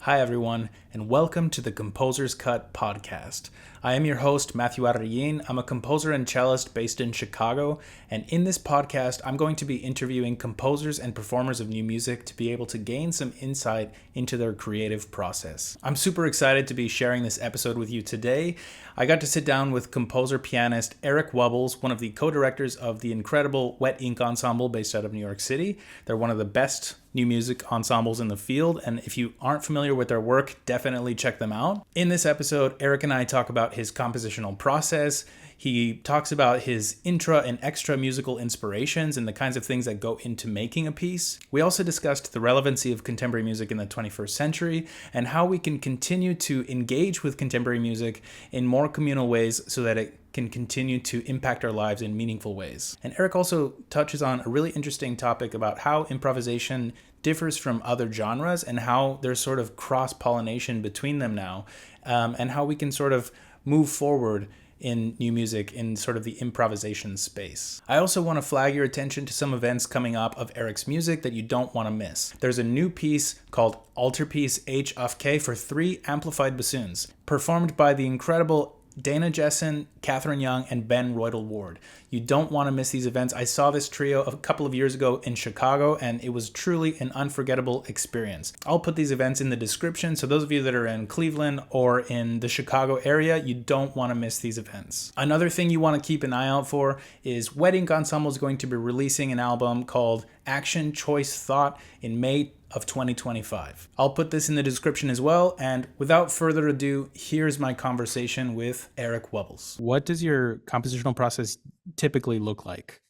Hi, everyone, and welcome to the Composer's Cut podcast. I am your host, Mathew. I'm a composer and cellist based in Chicago, and in this podcast, I'm going to be interviewing composers and performers of new music to be able to gain some insight into their creative process. I'm super excited to be sharing this episode with you today. I got to sit down with composer-pianist Eric Wubbels, one of the co-directors of the incredible Wet Ink Ensemble based out of New York City. They're one of the best new music ensembles in the field, and if you aren't familiar with their work, definitely check them out. In this episode, Eric and I talk about his compositional process. He talks about his intra and extra musical inspirations and the kinds of things that go into making a piece. We also discussed the relevancy of contemporary music in the 21st century and how we can continue to engage with contemporary music in more communal ways so that it can continue to impact our lives in meaningful ways. And Eric also touches on a really interesting topic about how improvisation differs from other genres and how there's sort of cross-pollination between them now, and how we can sort of move forward in new music in sort of the improvisation space. I also want to flag your attention to some events coming up of Eric's music that you don't want to miss. There's a new piece called Altarpiece H for 3 amplified bassoons, performed by the incredible Dana Jessen, Catherine Young, and Ben Roydell Ward. You don't want to miss these events. I saw this trio a couple of years ago in Chicago, and it was truly an unforgettable experience. I'll put these events in the description, so those of you that are in Cleveland or in the Chicago area, you don't want to miss these events. Another thing you want to keep an eye out for is Wet Ink Ensemble is going to be releasing an album called Action, Choice, Thought in May of 2025. I'll put this in the description as well, and without further ado, here's my conversation with Eric Wubbels. What does your compositional process typically look like?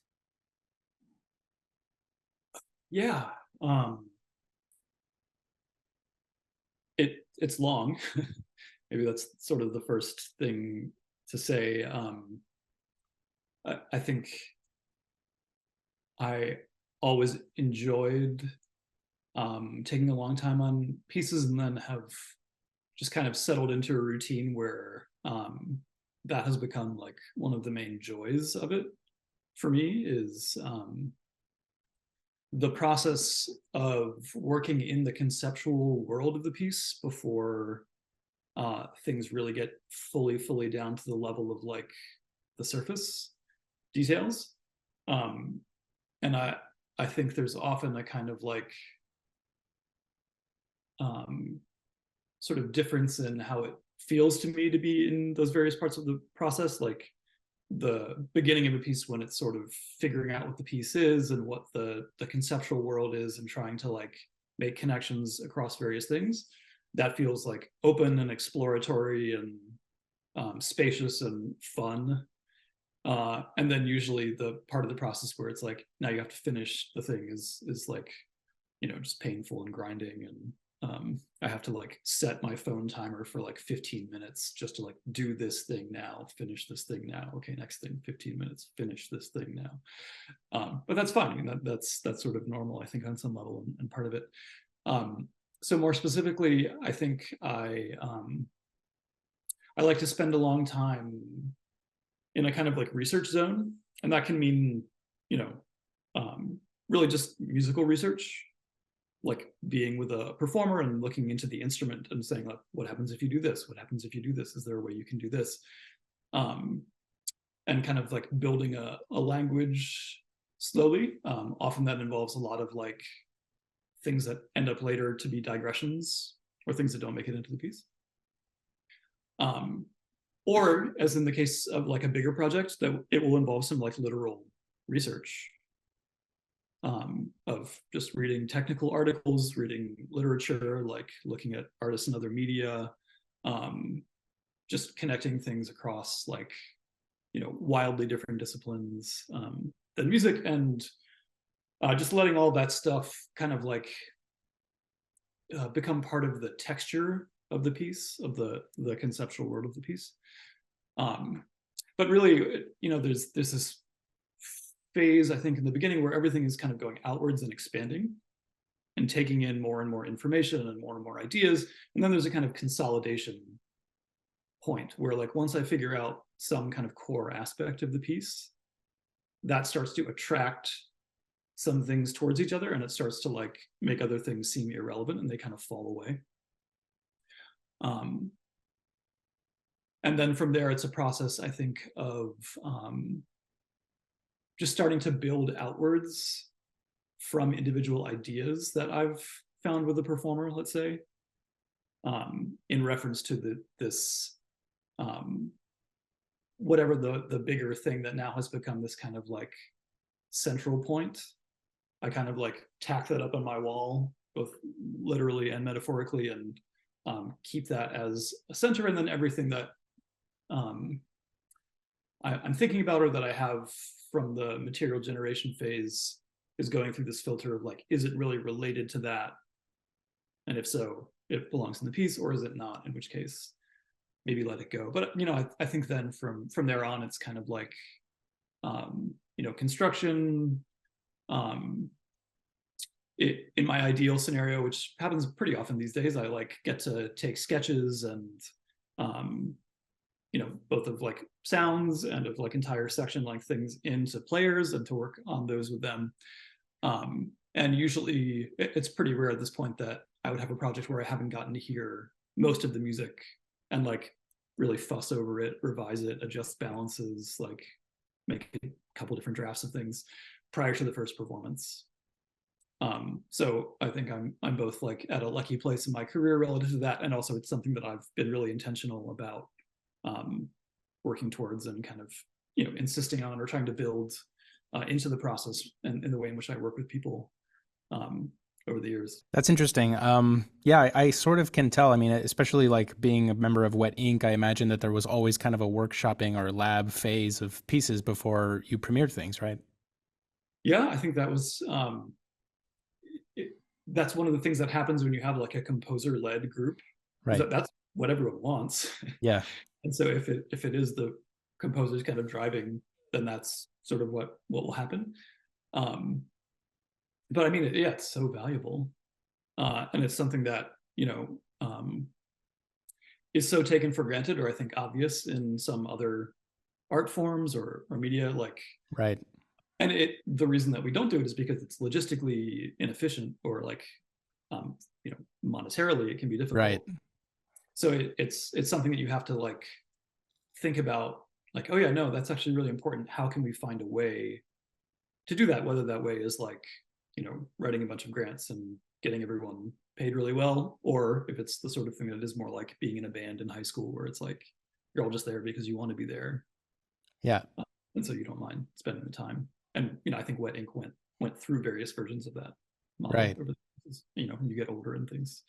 Yeah, it's long. Maybe that's sort of the first thing to say. I think I always enjoyed taking a long time on pieces, and then have just kind of settled into a routine where that has become like one of the main joys of it for me is the process of working in the conceptual world of the piece before things really get fully down to the level of like the surface details. And I think there's often a kind of like sort of difference in how it feels to me to be in those various parts of the process, like the beginning of a piece when it's sort of figuring out what the piece is and what the conceptual world is and trying to like make connections across various things. That feels like open and exploratory and spacious and fun. And then usually the part of the process where it's like now you have to finish the thing is like, you know, just painful and grinding, and I have to like set my phone timer for like 15 minutes just to like do this thing now, finish this thing now. Okay, next thing, 15 minutes, finish this thing now. But that's fine. I mean, that's sort of normal, I think, on some level, and part of it. So more specifically, I think I like to spend a long time in a kind of like research zone, and that can mean, you know, really just musical research, like being with a performer and looking into the instrument and saying, like, what happens if you do this? What happens if you do this? Is there a way you can do this? And kind of like building a language slowly. Often that involves a lot of like things that end up later to be digressions or things that don't make it into the piece. Or as in the case of like a bigger project, that it will involve some like literal research. Of just reading technical articles, reading literature, like looking at artists and other media, just connecting things across like, you know, wildly different disciplines than music, and just letting all that stuff kind of like become part of the texture of the piece, of the conceptual world of the piece. But really, you know, there's this phase, I think, in the beginning where everything is kind of going outwards and expanding and taking in more and more information and more ideas. And then there's a kind of consolidation point where like once I figure out some kind of core aspect of the piece, that starts to attract some things towards each other, and it starts to like make other things seem irrelevant and they kind of fall away. Um, and then from there, it's a process, I think, of just starting to build outwards from individual ideas that I've found with a performer, let's say, in reference to this whatever the bigger thing that now has become this kind of like central point. I kind of like tack that up on my wall, both literally and metaphorically, and keep that as a center. And then everything that I'm thinking about or that I have from the material generation phase is going through this filter of like, is it really related to that? And if so, it belongs in the piece, or is it not? In which case, maybe let it go. But I think then from there on, it's kind of like construction. In my ideal scenario, which happens pretty often these days, I like get to take sketches and both of like sounds and of like entire section length things into players and to work on those with them. And usually it's pretty rare at this point that I would have a project where I haven't gotten to hear most of the music and like really fuss over it, revise it, adjust balances, like make a couple different drafts of things prior to the first performance. So I think I'm both like at a lucky place in my career relative to that, and also it's something that I've been really intentional about working towards and kind of insisting on or trying to build into the process and in the way in which I work with people over the years. That's interesting. Yeah, I sort of can tell. I mean, especially like being a member of Wet Ink, I imagine that there was always kind of a workshopping or lab phase of pieces before you premiered things, right? Yeah, I think that was that's one of the things that happens when you have like a composer-led group. Right. That's what everyone wants. Yeah. And so if it is the composers kind of driving, then that's sort of what will happen. But I mean, it's so valuable, and it's something that is so taken for granted, or I think obvious in some other art forms or media, like right. And the reason that we don't do it is because it's logistically inefficient, or like monetarily it can be difficult. Right. So it's something that you have to like think about, like, oh yeah, no, that's actually really important. How can we find a way to do that? Whether that way is like writing a bunch of grants and getting everyone paid really well, or if it's the sort of thing that is more like being in a band in high school where it's like you're all just there because you want to be there. Yeah. And so you don't mind spending the time. And I think Wet Ink went through various versions of that model. Right. Over the, when you get older and things,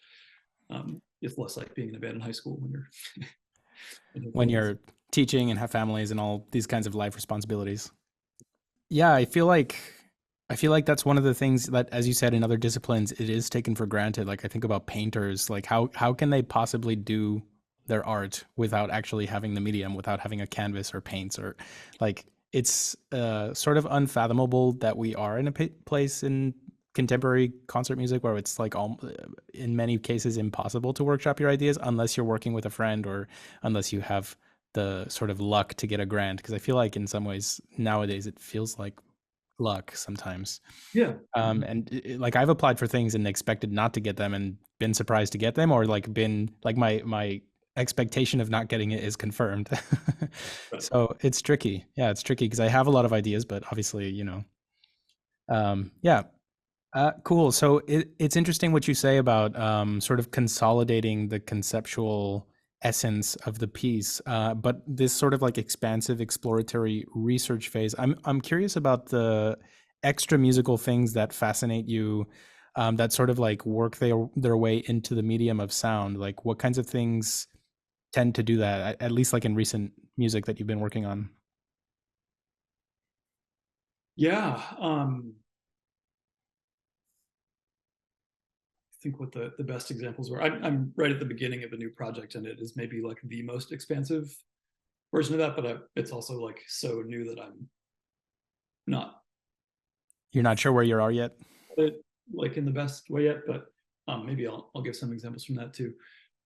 it's less like being in a band in high school when you're when you're teaching and have families and all these kinds of life responsibilities. Yeah, I feel like that's one of the things that, as you said, in other disciplines, it is taken for granted. Like I think about painters, like how can they possibly do their art without actually having the medium, without having a canvas or paints, or like it's sort of unfathomable that we are in a place in contemporary concert music where it's like in many cases impossible to workshop your ideas unless you're working with a friend or unless you have the sort of luck to get a grant. Because I feel like in some ways nowadays it feels like luck sometimes. Yeah. And like I've applied for things and expected not to get them and been surprised to get them, or like been like my expectation of not getting it is confirmed. Right. So it's tricky. Yeah, it's tricky because I have a lot of ideas, but obviously, yeah. Cool. So it's interesting what you say about sort of consolidating the conceptual essence of the piece, but this sort of like expansive exploratory research phase. I'm curious about the extra musical things that fascinate you, that sort of like work their way into the medium of sound. Like what kinds of things tend to do that, at least like in recent music that you've been working on? Yeah. I think what the best examples were. I'm right at the beginning of a new project, and it is maybe like the most expansive version of that, but it's also like so new that I'm not. You're not sure where you are yet? Like in the best way yet, but maybe I'll give some examples from that too.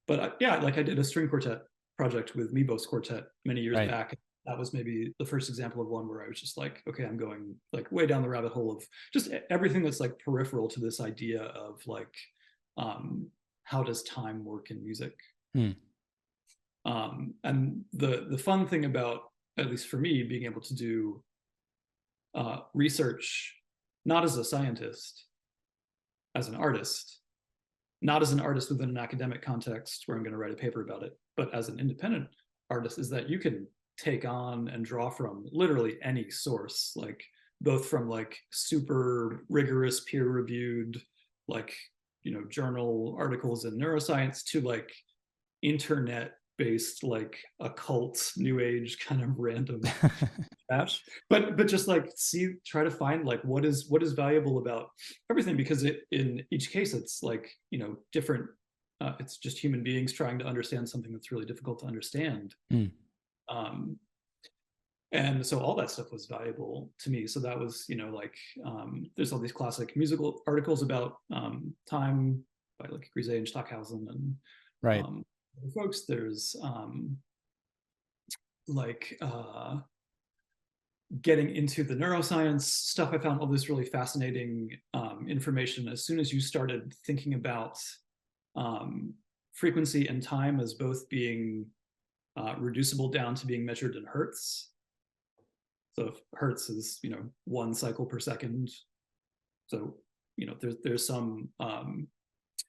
But yeah, like I did a string quartet project with Mebos Quartet many years back. That was maybe the first example of one where I was just like, okay, I'm going like way down the rabbit hole of just everything that's like peripheral to this idea of like, how does time work in music? Hmm. And the fun thing about, at least for me, being able to do research, not as a scientist, as an artist, not as an artist within an academic context where I'm going to write a paper about it, but as an independent artist, is that you can take on and draw from literally any source, like both from like super rigorous peer-reviewed, like, journal articles in neuroscience, to like internet based, like occult new age kind of random trash. But just like try to find like what is valuable about everything, because in each case it's like, different, it's just human beings trying to understand something that's really difficult to understand. Hmm. And so all that stuff was valuable to me. So that was, like, there's all these classic musical articles about time by like Grise and Stockhausen and Right. folks. There's like getting into the neuroscience stuff. I found all this really fascinating information as soon as you started thinking about frequency and time as both being reducible down to being measured in hertz. So if hertz is, 1 cycle per second, so, there's some,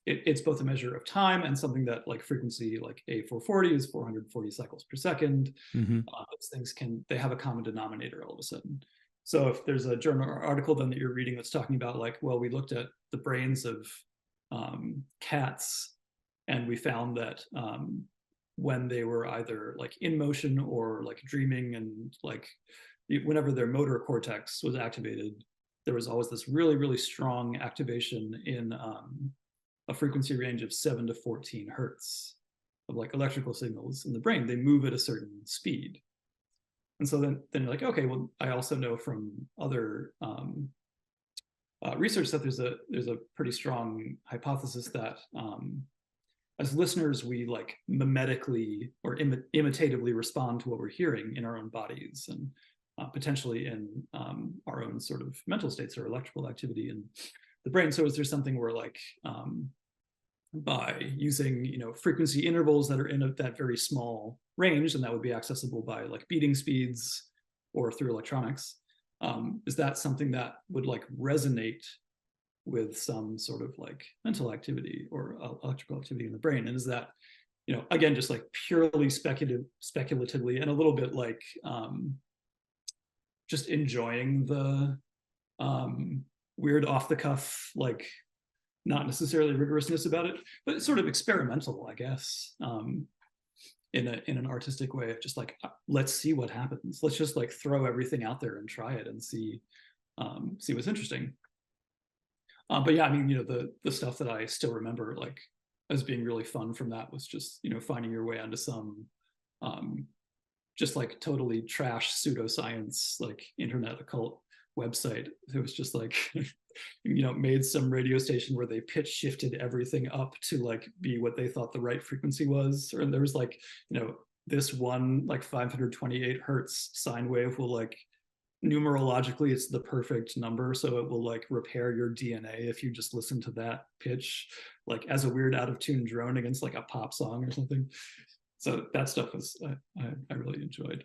it's both a measure of time and something that, like, frequency, like A440 is 440 cycles per second. Mm-hmm. Those things they have a common denominator all of a sudden. So if there's a journal or article then that you're reading that's talking about, like, well, we looked at the brains of cats, and we found that when they were either like in motion or like dreaming, and like whenever their motor cortex was activated, there was always this really, really strong activation in a frequency range of 7 to 14 hertz of like electrical signals in the brain. They move at a certain speed. And so then you're like, okay, well, I also know from other research that there's a pretty strong hypothesis that as listeners, we like mimetically or imitatively respond to what we're hearing in our own bodies, and potentially in our own sort of mental states or electrical activity in the brain. So is there something where, like, by using, frequency intervals that are in that very small range, and that would be accessible by like beating speeds or through electronics, is that something that would like resonate with some sort of like mental activity or electrical activity in the brain? And is that, again, just like purely speculatively and a little bit like just enjoying the weird off the cuff, like not necessarily rigorousness about it, but it's sort of experimental, I guess, in an artistic way of just like, let's see what happens. Let's just like throw everything out there and try it and see what's interesting. But yeah, I mean, the stuff that I still remember like as being really fun from that was just, finding your way onto some just like totally trash pseudoscience, like internet occult website. It was just like, made some radio station where they pitch shifted everything up to like be what they thought the right frequency was. Or there was like, this one like 528 hertz sine wave will like, numerologically it's the perfect number, so it will like repair your DNA if you just listen to that pitch, like as a weird out of tune drone against like a pop song or something. So that stuff was I really enjoyed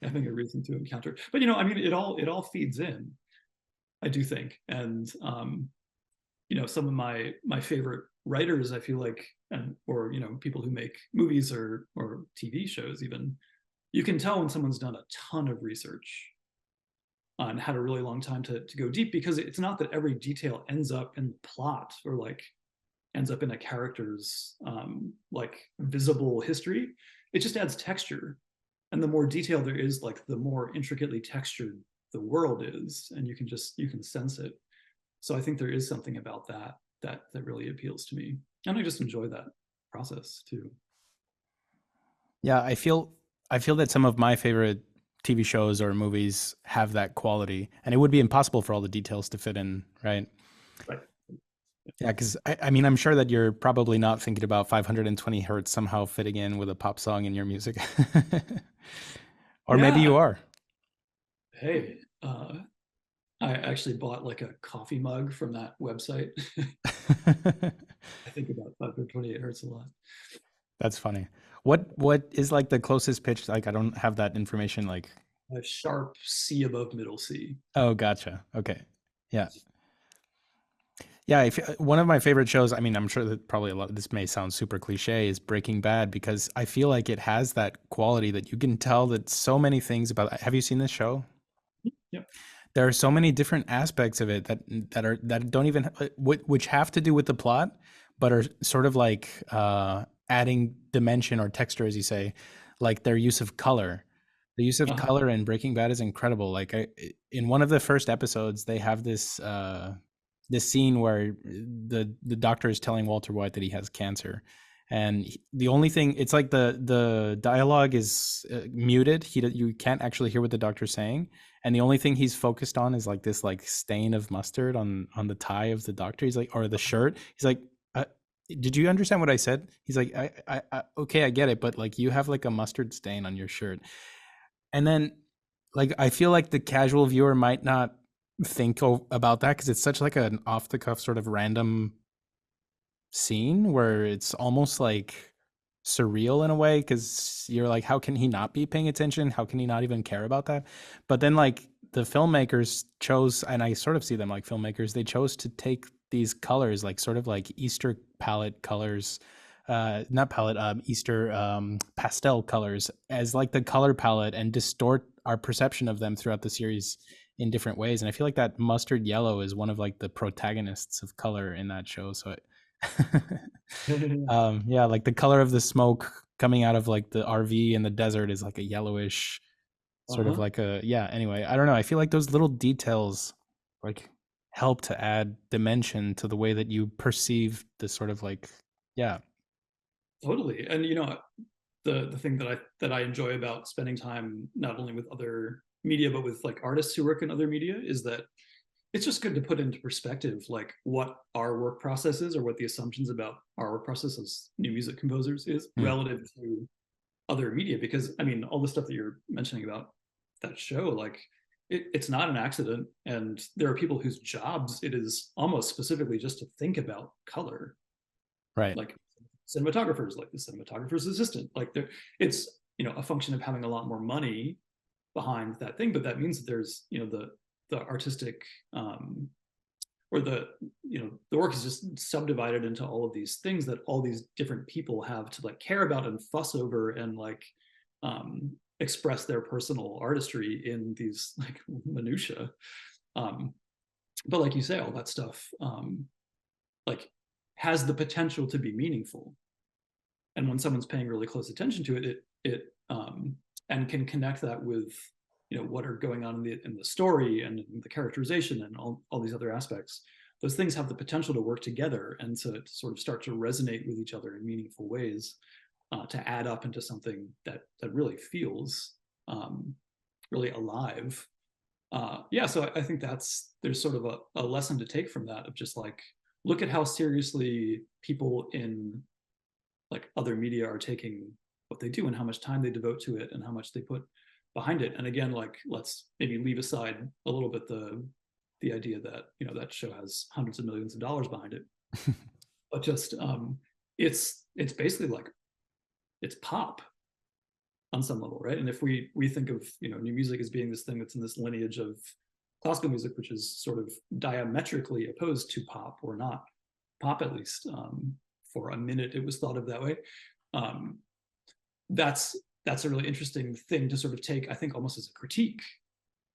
having a reason to encounter. But I mean, it all feeds in, I do think. And some of my favorite writers, I feel like, or people who make movies or TV shows even, you can tell when someone's done a ton of research and had a really long time to go deep, because it's not that every detail ends up in the plot or like ends up in a character's like visible history. It just adds texture. And the more detail there is, like the more intricately textured the world is, and you can sense it. So I think there is something about that really appeals to me. And I just enjoy that process too. Yeah, I feel that some of my favorite TV shows or movies have that quality, and it would be impossible for all the details to fit in, right? Right. Yeah, because I mean, I'm sure that you're probably not thinking about 520 hertz somehow fitting in with a pop song in your music. Or maybe Yeah. you are. Hey, I actually bought like a coffee mug from that website. I think about 528 hertz a lot. That's funny. What is like the closest pitch? Like I don't have that information. Like, A sharp C above middle C. oh, gotcha. Okay. Yeah. Yeah, if, one of my favorite shows, I mean, I'm sure that probably a lot of this may sound super cliche, is Breaking Bad because I feel like it has that quality that you can tell that so many things about. Have you seen this show? Yep. There are so many different aspects of it that don't even which have to do with the plot, but are sort of like adding dimension or texture, as you say, like their use of color. The use of Uh-huh. color in Breaking Bad is incredible. Like in one of the first episodes, they have this scene where the doctor is telling Walter White that he has cancer, and the only thing it's like the dialogue is muted. You can't actually hear what the doctor's saying, and the only thing he's focused on is like this like stain of mustard on the tie of the doctor. He's like, or the shirt. He's like, did you understand what I said? He's like, okay, I get it, but like you have like a mustard stain on your shirt. And then like I feel like the casual viewer might not think about that because it's such like an off the cuff sort of random scene where it's almost like surreal in a way because you're like, how can he not be paying attention? How can he not even care about that? But then like the filmmakers chose, and I sort of see them like filmmakers, they chose to take these colors, like sort of like Easter palette colors, not palette, Easter pastel colors as like the color palette and distort our perception of them throughout the series in different ways. And I feel like that mustard yellow is one of like the protagonists of color in that show. So it, yeah, like the color of the smoke coming out of like the RV in the desert is like a yellowish sort of Uh-huh. like a, yeah, anyway, I don't know. I feel like those little details like help to add dimension to the way that you perceive the sort of like, yeah. Totally. And the thing that I enjoy about spending time not only with other media but with like artists who work in other media is that it's just good to put into perspective like what our work process is or what the assumptions about our work process as new music composers is Mm, relative to other media. Because I mean, all the stuff that you're mentioning about that show, like it's not an accident, and there are people whose jobs it is almost specifically just to think about color, right. like cinematographers, like the cinematographer's assistant. Like there, it's a function of having a lot more money behind that thing, but that means that there's the artistic or the work is just subdivided into all of these things that all these different people have to like care about and fuss over and like express their personal artistry in these like minutia. um, but like you say, all that stuff like has the potential to be meaningful, and when someone's paying really close attention to it, and can connect that with what are going on in the story and in the characterization and all these other aspects. Those things have the potential to work together and to sort of start to resonate with each other in meaningful ways, to add up into something that really feels really alive. Yeah, so I think there's sort of a lesson to take from that, of just like look at how seriously people in like other media are taking what they do and how much time they devote to it and how much they put behind it. And again, like let's maybe leave aside a little bit the idea that that show has hundreds of millions of dollars behind it, but just it's basically like it's pop on some level, right? And if we think of new music as being this thing that's in this lineage of classical music, which is sort of diametrically opposed to pop, or not pop, at least for a minute it was thought of that way. um, that's a really interesting thing to sort of take, I think, almost as a critique.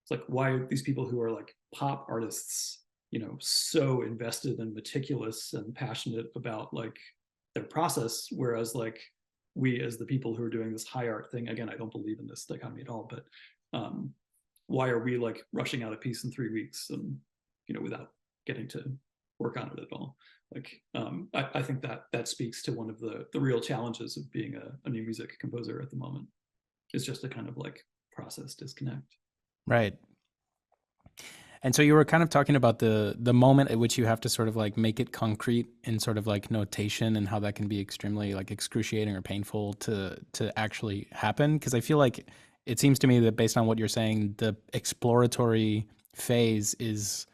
It's like, why are these people who are like pop artists so invested and meticulous and passionate about like their process, whereas like we as the people who are doing this high art thing, again, I don't believe in this dichotomy at all, but um, why are we like rushing out a piece in 3 weeks and without getting to work on it at all? Like I think that speaks to one of the real challenges of being a new music composer at the moment. It's just a kind of like process disconnect. Right. And so you were kind of talking about the moment at which you have to sort of like make it concrete in sort of like notation and how that can be extremely like excruciating or painful to actually happen. Because I feel like it seems to me that based on what you're saying, the exploratory phase is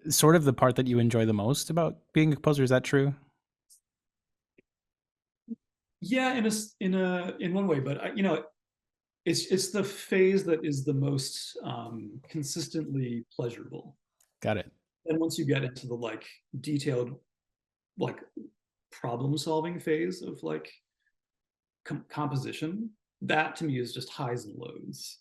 sort of the part that you enjoy the most about being a composer. Is that true? Yeah, in one way, but it's the phase that is the most consistently pleasurable. Got it. And once you get into the like detailed like problem solving phase of like composition, that to me is just highs and lows.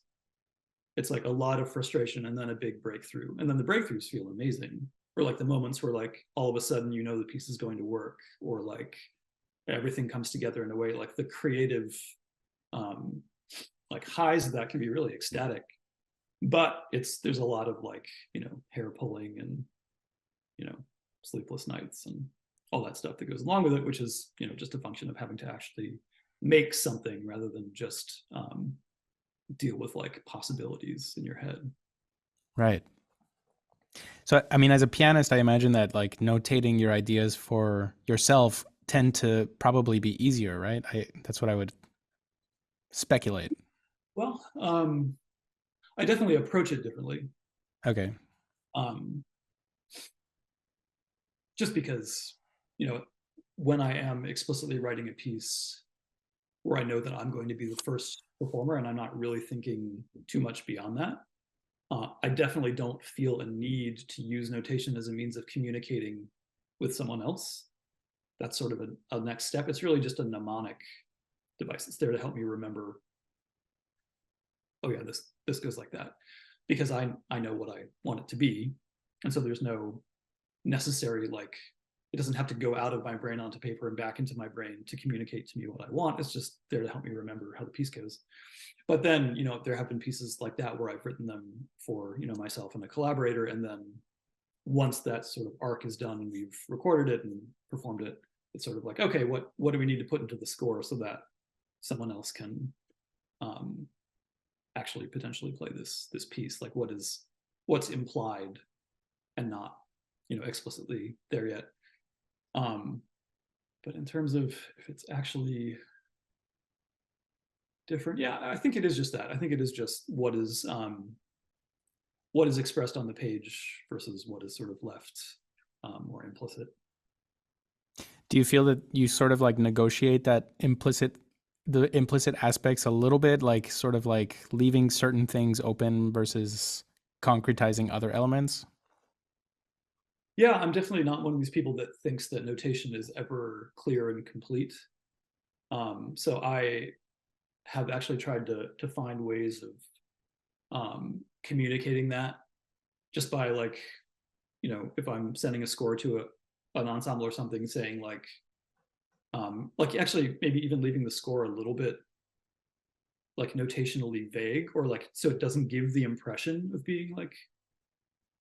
It's like a lot of frustration and then a big breakthrough, and then the breakthroughs feel amazing, or like the moments where like all of a sudden the piece is going to work, or like everything comes together in a way, like the creative um like highs of that can be really ecstatic. But there's a lot of like hair pulling and sleepless nights and all that stuff that goes along with it, which is just a function of having to actually make something rather than just deal with like possibilities in your head. Right. So, I mean, as a pianist, I imagine that like notating your ideas for yourself tend to probably be easier, right? That's what I would speculate. Well, I definitely approach it differently. Okay. Um, just because, when I am explicitly writing a piece where I know that I'm going to be the first performer and I'm not really thinking too much beyond that, I definitely don't feel a need to use notation as a means of communicating with someone else. That's sort of a next step. It's really just a mnemonic device. It's there to help me remember, oh yeah, this goes like that, because I know what I want it to be. And so there's no necessary, like, it doesn't have to go out of my brain onto paper and back into my brain to communicate to me what I want. It's just there to help me remember how the piece goes. But then, there have been pieces like that where I've written them for, myself and a collaborator. And then once that sort of arc is done and we've recorded it and performed it, it's sort of like, okay, what do we need to put into the score so that someone else can actually potentially play this piece? Like what's implied and not, explicitly there yet. But in terms of if it's actually different, yeah, I think it is just that. I think it is just what is expressed on the page versus what is sort of left more implicit. Do you feel that you sort of like negotiate the implicit aspects a little bit, like sort of like leaving certain things open versus concretizing other elements? Yeah, I'm definitely not one of these people that thinks that notation is ever clear and complete. So I have actually tried to find ways of communicating that just by like, if I'm sending a score to an ensemble or something, saying like actually maybe even leaving the score a little bit like notationally vague, or like so it doesn't give the impression of being like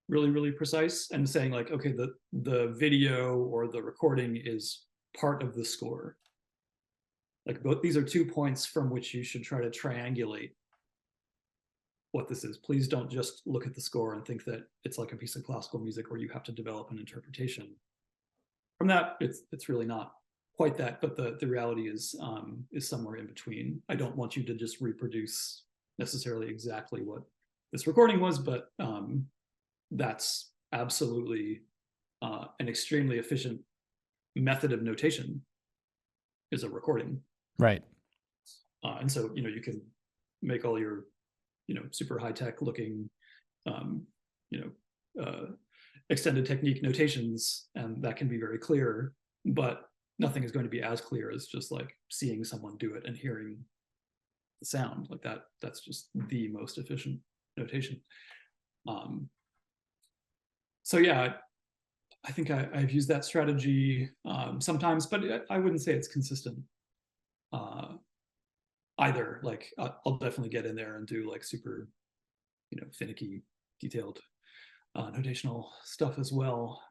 really, really precise, and saying like, okay, the video or the recording is part of the score. Like both these are 2 points from which you should try to triangulate what this is. Please don't just look at the score and think that it's like a piece of classical music where you have to develop an interpretation. From that, it's really not quite that, but the reality is somewhere in between. I don't want you to just reproduce necessarily exactly what this recording was, but that's absolutely an extremely efficient method of notation, is a recording. Right. And so, you can make all your, super high tech looking, extended technique notations, and that can be very clear, but nothing is going to be as clear as just like seeing someone do it and hearing the sound like that. That's just the most efficient notation. So yeah, I think I've used that strategy sometimes, but I wouldn't say it's consistent either. Like I'll definitely get in there and do like super, finicky, detailed notational stuff as well.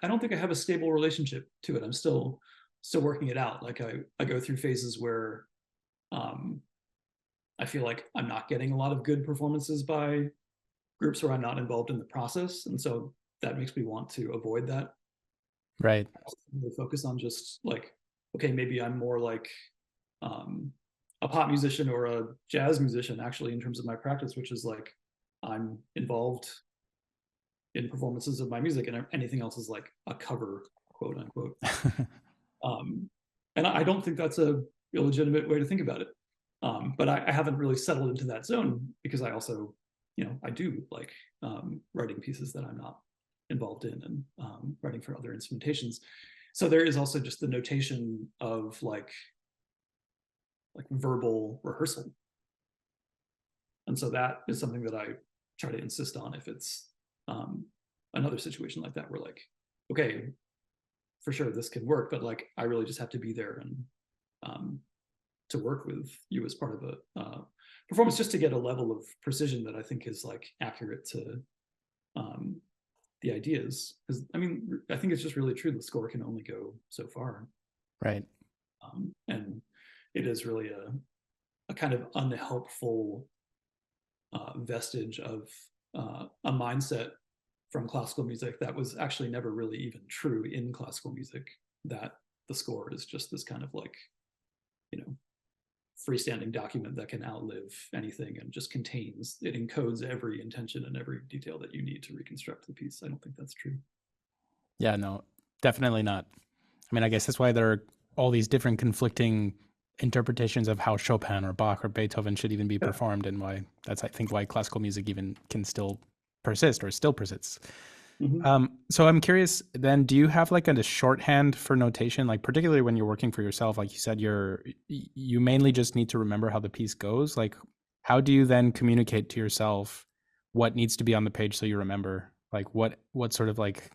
I don't think I have a stable relationship to it. I'm still working it out. Like I go through phases where I feel like I'm not getting a lot of good performances by groups where I'm not involved in the process, and so that makes me want to avoid that. Right. Focus on just like, okay, maybe I'm more like a pop musician or a jazz musician actually in terms of my practice, which is like I'm involved in performances of my music, and anything else is like a cover, quote unquote. And I don't think that's a illegitimate way to think about it. But I haven't really settled into that zone because I also, I do like writing pieces that I'm not involved in and writing for other instrumentations. So there is also just the notation of like verbal rehearsal. And so that is something that I try to insist on if it's another situation like that where like, okay, for sure this can work, but like I really just have to be there and to work with you as part of a performance just to get a level of precision that I think is like accurate to the ideas. Because I mean, I think it's just really true. The score can only go so far. Right. And it is really a kind of unhelpful vestige of a mindset from classical music that was actually never really even true in classical music, that the score is just this kind of like, freestanding document that can outlive anything and just it encodes every intention and every detail that you need to reconstruct the piece. I don't think that's true. Yeah, no, definitely not. I mean, I guess that's why there are all these different conflicting interpretations of how Chopin or Bach or Beethoven should even be performed, and why that's, I think, why classical music even can still persist or still persists. Mm-hmm. So I'm curious then, do you have like a shorthand for notation, like particularly when you're working for yourself? Like you said, you mainly just need to remember how the piece goes. Like, how do you then communicate to yourself what needs to be on the page so you remember? Like what sort of like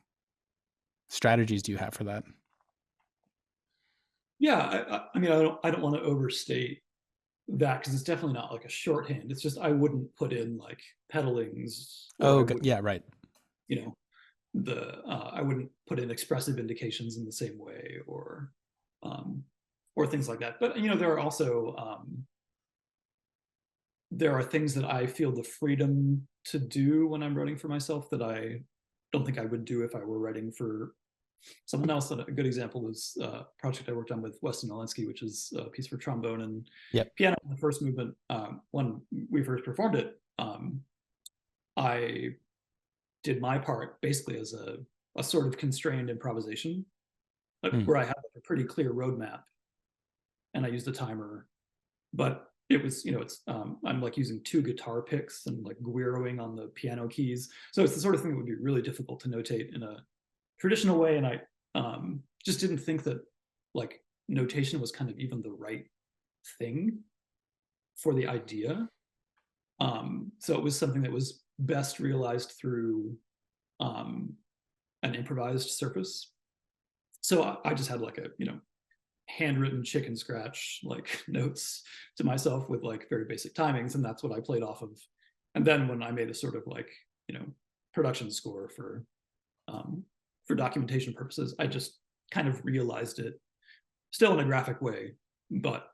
strategies do you have for that? Yeah, I mean, I don't want to overstate that because it's definitely not like a shorthand. It's just I wouldn't put in like pedalings, or I wouldn't, Yeah, right. I wouldn't put in expressive indications in the same way, or things like that. But there are also there are things that I feel the freedom to do when I'm writing for myself that I don't think I would do if I were writing for someone else. A good example is a project I worked on with Weston Olinsky, which is a piece for trombone and piano in the first movement. When we first performed it, I did my part basically as a sort of constrained improvisation, where I had like a pretty clear roadmap and I used a timer, but it was, I'm like using 2 guitar picks and like guiroing on the piano keys. So it's the sort of thing that would be really difficult to notate in a traditional way. And I just didn't think that like notation was kind of even the right thing for the idea. So it was something that was best realized through an improvised surface. So I just had like a, handwritten chicken scratch like notes to myself with like very basic timings, and that's what I played off of. And then when I made a sort of like, production score for documentation purposes, I just kind of realized it still in a graphic way, but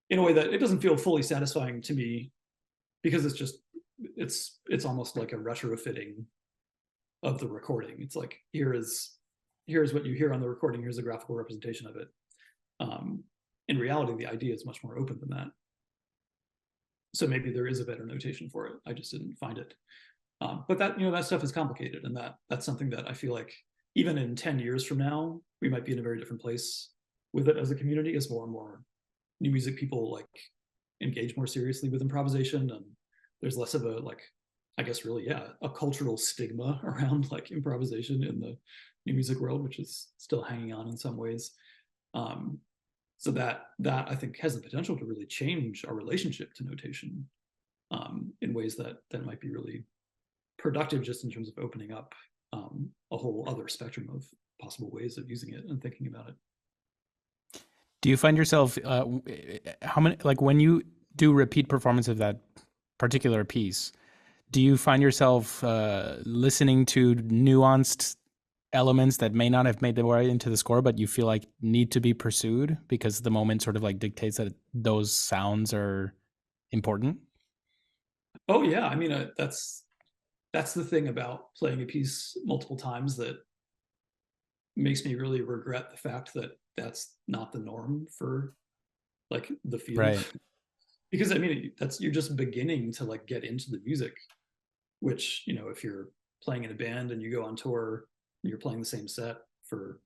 in a way that it doesn't feel fully satisfying to me, because it's almost like a retrofitting of the recording. It's like, here's what you hear on the recording, here's a graphical representation of it. In reality, the idea is much more open than that. So maybe there is a better notation for it. I just didn't find it. But that, that stuff is complicated, and that's something that I feel like even in 10 years from now, we might be in a very different place with it as a community, as more and more new music people like engage more seriously with improvisation, and there's less of a like, I guess really, a cultural stigma around like improvisation in the new music world, which is still hanging on in some ways. So that I think has the potential to really change our relationship to notation in ways that might be really productive, just in terms of opening up a whole other spectrum of possible ways of using it and thinking about it. Do you find yourself how many, like when you do repeat performance of that particular piece, do you find yourself listening to nuanced elements that may not have made their way into the score, but you feel like need to be pursued because the moment sort of like dictates that those sounds are important? Oh yeah, I mean, that's the thing about playing a piece multiple times that makes me really regret the fact that that's not the norm for like the field. Right. Because I mean, you're just beginning to like get into the music, which, if you're playing in a band and you go on tour and you're playing the same set for,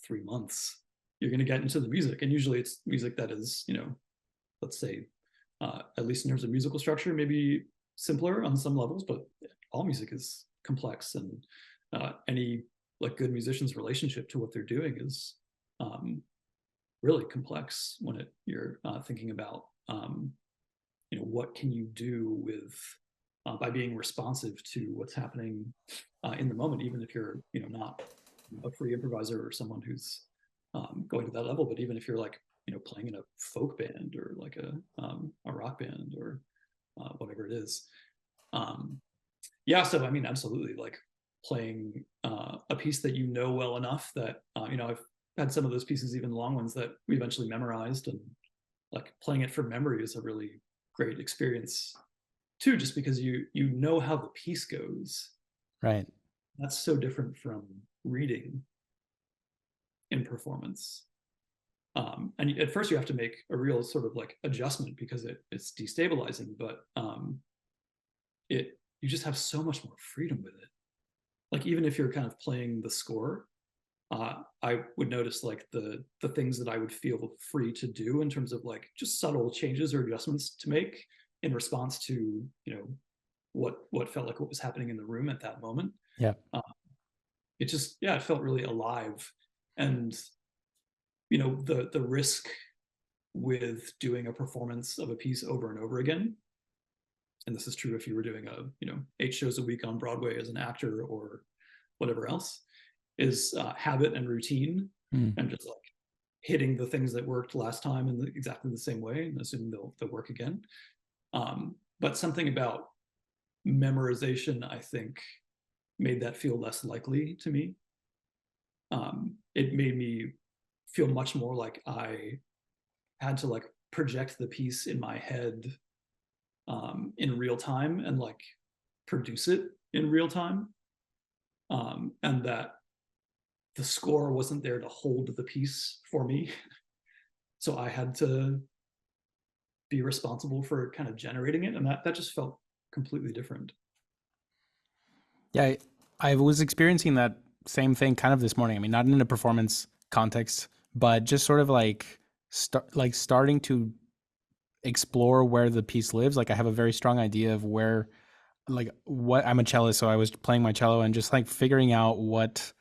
3 months, you're going to get into the music. And usually it's music that is, let's say, at least in terms of musical structure, maybe simpler on some levels, but all music is complex, and any like good musician's relationship to what they're doing is really complex when you're thinking about what can you do with by being responsive to what's happening in the moment, even if you're not a free improviser or someone who's going to that level, but even if you're like playing in a folk band or like a rock band or whatever it is. Yeah, so I mean, absolutely, like playing a piece that well enough that I've had some of those pieces, even long ones, that we eventually memorized, and like playing it from memory is a really great experience too, just because you know how the piece goes. Right. That's so different from reading in performance. And at first you have to make a real sort of like adjustment because it's destabilizing, but you just have so much more freedom with it. Like even if you're kind of playing the score, I would notice like the things that I would feel free to do in terms of like just subtle changes or adjustments to make in response to what felt like what was happening in the room at that moment. Yeah. It felt really alive. And the risk with doing a performance of a piece over and over again, and this is true if you were doing 8 shows a week on Broadway as an actor or whatever else, is habit and routine, and just like hitting the things that worked last time in exactly the same way and assuming they'll work again. But something about memorization, I think, made that feel less likely to me. It made me feel much more like I had to like project the piece in my head in real time and like produce it in real time, and that the score wasn't there to hold the piece for me. So I had to be responsible for kind of generating it, and that just felt completely different. Yeah, I was experiencing that same thing kind of this morning. I mean, not in a performance context, but just sort of like starting to explore where the piece lives. Like I have a very strong idea of where, like what I'm a cellist, so I was playing my cello and just like figuring out what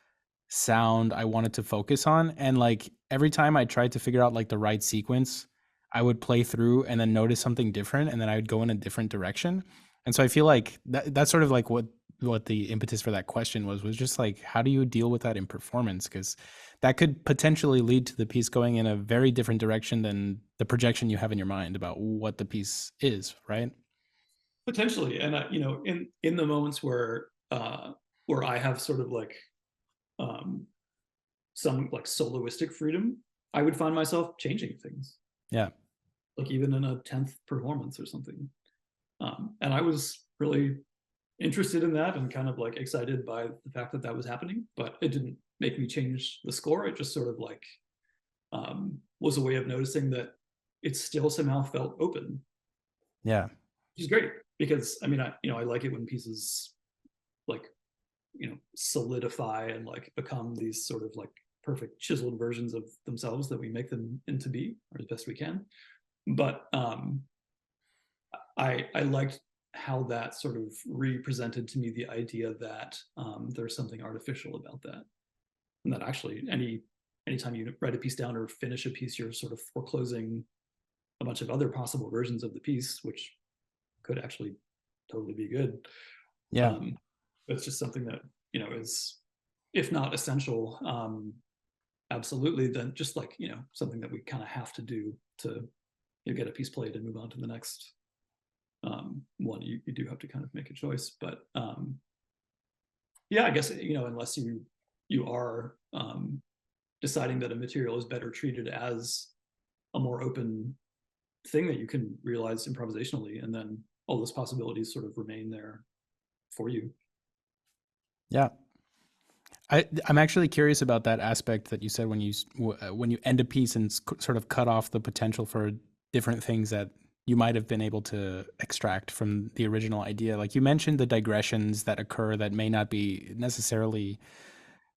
sound I wanted to focus on. And like every time I tried to figure out like the right sequence, I would play through and then notice something different, and then I would go in a different direction. And so I feel like that's sort of like what the impetus for that question was just like, how do you deal with that in performance? Because that could potentially lead to the piece going in a very different direction than the projection you have in your mind about what the piece is, right? Potentially. And in the moments where I have sort of like some like soloistic freedom, I would find myself changing things. Yeah. Like even in a 10th performance or something. And I was really interested in that and kind of like excited by the fact that was happening, but it didn't make me change the score. It just sort of like was a way of noticing that it still somehow felt open. Yeah. Which is great, because I mean, I like it when pieces like solidify and like become these sort of like perfect chiseled versions of themselves that we make them into be, or as best we can. But I liked how that sort of represented to me the idea that there's something artificial about that, and that actually anytime you write a piece down or finish a piece, you're sort of foreclosing a bunch of other possible versions of the piece, which could actually totally be good. Yeah. It's just something that is, if not essential, absolutely, then just like something that we kind of have to do to get a piece played and move on to the next one. You do have to kind of make a choice, but yeah, I guess unless you are deciding that a material is better treated as a more open thing that you can realize improvisationally, and then all those possibilities sort of remain there for you. Yeah. I'm actually curious about that aspect that you said when you end a piece and sort of cut off the potential for different things that you might have been able to extract from the original idea. Like you mentioned the digressions that occur that may not be necessarily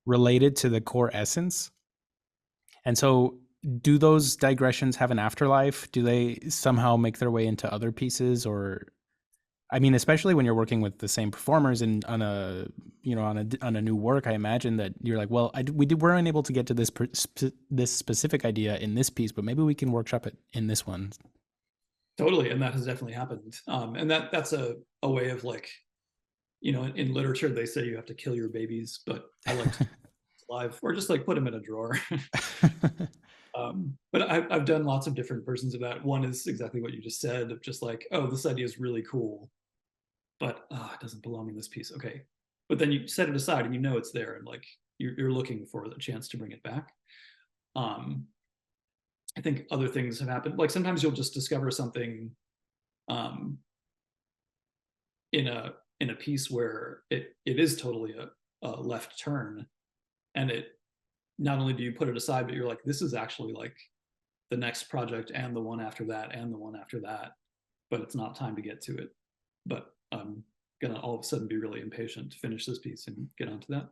related to the core essence. And so do those digressions have an afterlife? Do they somehow make their way into other pieces? Or I mean, especially when you're working with the same performers and on a, you know, on a new work, I imagine that you're like, well, weren't able to get to this specific idea in this piece, but maybe we can workshop it in this one. Totally, and that has definitely happened. And that's a way of, like, you know, in literature they say you have to kill your babies, but I like to alive, or just like put them in a drawer. But I've done lots of different versions of that. One is exactly what you just said, of just like, oh, this idea is really cool, but it doesn't belong in this piece. Okay, but then you set it aside and you know it's there, and like you're looking for the chance to bring it back. I think other things have happened. Like sometimes you'll just discover something um, in a piece where it is totally a left turn, and it not only do you put it aside, but you're like, this is actually like the next project and the one after that and the one after that, but it's not time to get to it. But I'm gonna all of a sudden be really impatient to finish this piece and get onto that.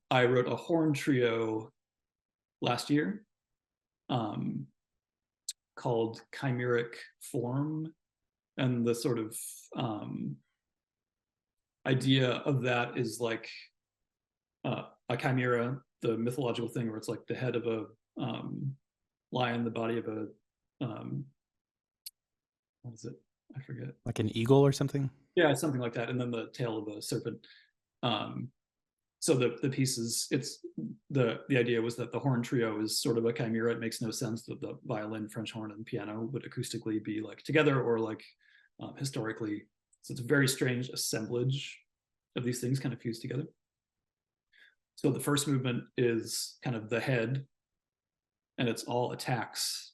I wrote a horn trio last year called Chimeric Form, and the sort of idea of that is like a chimera, the mythological thing where it's like the head of a lion, the body of a what is it? I forget. Like an eagle or something? Yeah, something like that. And then the tail of a serpent. So the pieces, it's the idea was that the horn trio is sort of a chimera. It makes no sense that the violin, French horn, and piano would acoustically be like together, or like historically. So it's a very strange assemblage of these things kind of fused together. So the first movement is kind of the head, and it's all attacks.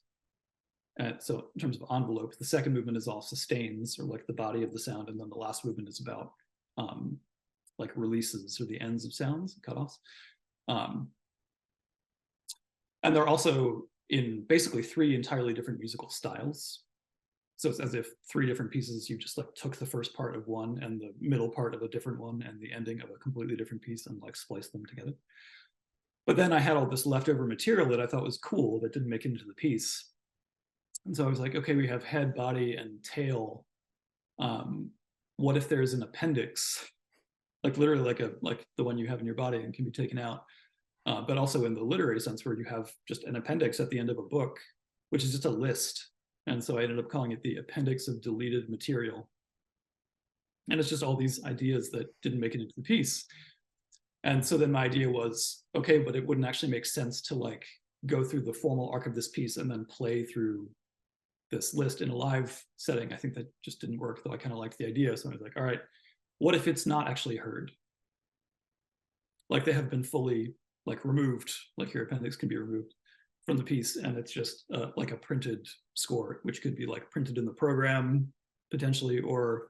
And so in terms of envelope, the second movement is all sustains, or like the body of the sound, and then the last movement is about like releases, or the ends of sounds, cutoffs. And they're also in basically 3 entirely different musical styles. So it's as if 3 different pieces, you just like took the first part of one and the middle part of a different one and the ending of a completely different piece and like spliced them together. But then I had all this leftover material that I thought was cool that didn't make it into the piece. And so I was like, okay, we have head, body, and tail. What if there's an appendix, like literally like the one you have in your body and can be taken out, but also in the literary sense where you have just an appendix at the end of a book, which is just a list. And so I ended up calling it the appendix of deleted material. And it's just all these ideas that didn't make it into the piece. And so then my idea was, okay, but it wouldn't actually make sense to like go through the formal arc of this piece and then play through this list in a live setting. I think that just didn't work, though I kind of liked the idea. So I was like, all right, what if it's not actually heard? Like they have been fully like removed, like your appendix can be removed from the piece, and it's just like a printed score, which could be like printed in the program potentially, or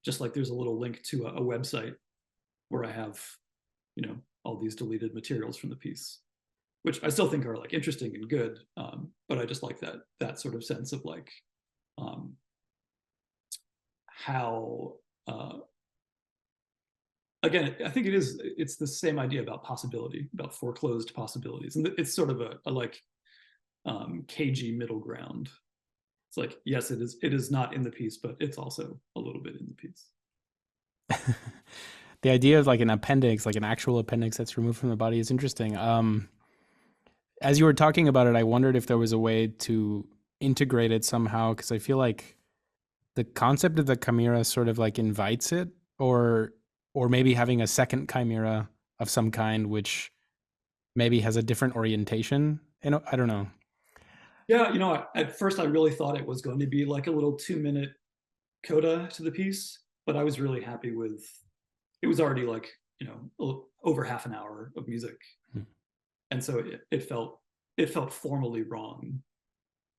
just like there's a little link to a website where I have, you know, all these deleted materials from the piece, which I still think are like interesting and good, but I just like that sort of sense of like how again, I think it's the same idea about possibility, about foreclosed possibilities, and it's sort of a like cagey middle ground. It's like, yes, it is not in the piece, but it's also a little bit in the piece. The idea of like an appendix, like an actual appendix that's removed from the body, is interesting. As you were talking about it, I wondered if there was a way to integrate it somehow, because I feel like the concept of the chimera sort of like invites it, or maybe having a second chimera of some kind, which maybe has a different orientation. I don't know. Yeah, you know, at first I really thought it was going to be like a little 2-minute coda to the piece, but I was really happy with it. Was already like, you know, over half an hour of music, and so it felt formally wrong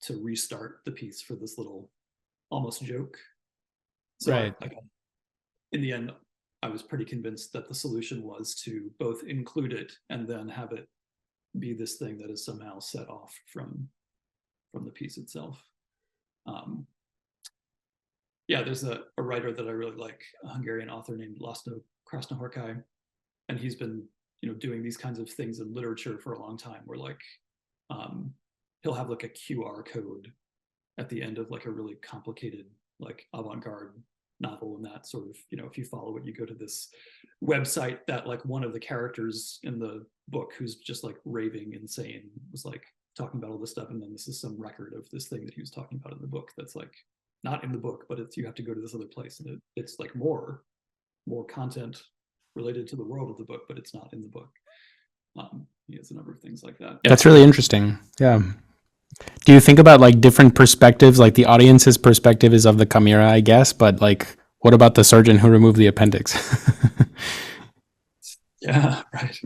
to restart the piece for this little almost joke. So Right. in the end, I was pretty convinced that the solution was to both include it and then have it be this thing that is somehow set off from the piece itself. Yeah, there's a writer that I really like, a Hungarian author named Laszlo Krasznahorkai, and he's been doing these kinds of things in literature for a long time, where like he'll have like a QR code at the end of like a really complicated like avant-garde novel, and that sort of, if you follow it, you go to this website that like one of the characters in the book, who's just like raving insane, was like talking about all this stuff, and then this is some record of this thing that he was talking about in the book that's like not in the book, but you have to go to this other place, and it's like more content related to the world of the book, but it's not in the book. He has a number of things like that. That's really interesting. Yeah. Do you think about like different perspectives? Like the audience's perspective is of the chimera, I guess, but like, what about the surgeon who removed the appendix? Yeah, right.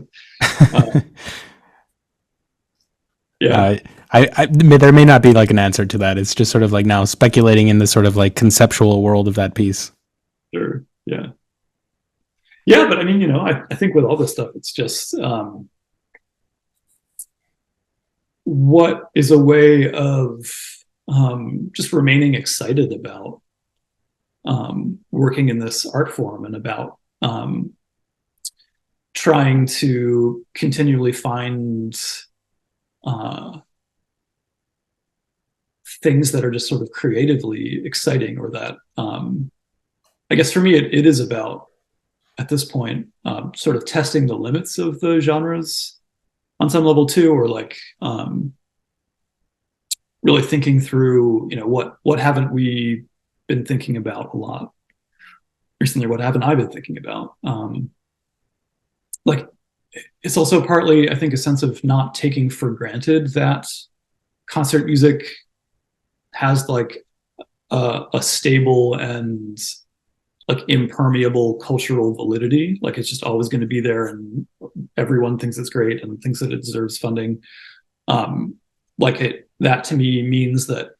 Yeah. There may not be like an answer to that. It's just sort of like now speculating in the sort of like conceptual world of that piece. Sure. Yeah. Yeah, but I mean, I think with all this stuff, it's just what is a way of just remaining excited about working in this art form, and about trying to continually find things that are just sort of creatively exciting, or that I guess for me it is about, at this point, sort of testing the limits of the genres on some level too, or like really thinking through, what haven't we been thinking about a lot recently? What haven't I been thinking about? Like, it's also partly, I think, a sense of not taking for granted that concert music has like a stable and like impermeable cultural validity. Like, it's just always going to be there, and everyone thinks it's great and thinks that it deserves funding. That to me means that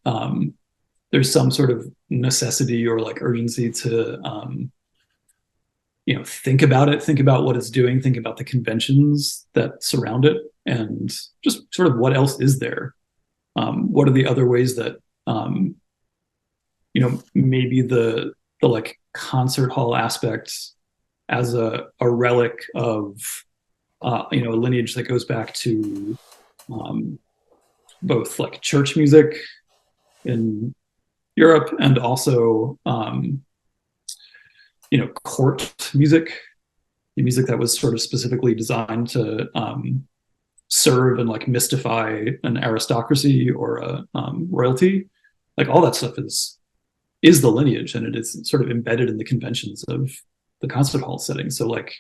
there's some sort of necessity or like urgency to think about it, think about what it's doing, think about the conventions that surround it, and just sort of what else is there. What are the other ways that maybe the like concert hall aspect as a relic of a lineage that goes back to both like church music in Europe, and also court music, the music that was sort of specifically designed to serve and like mystify an aristocracy or a royalty. Like, all that stuff is the lineage, and it is sort of embedded in the conventions of the concert hall setting. So like,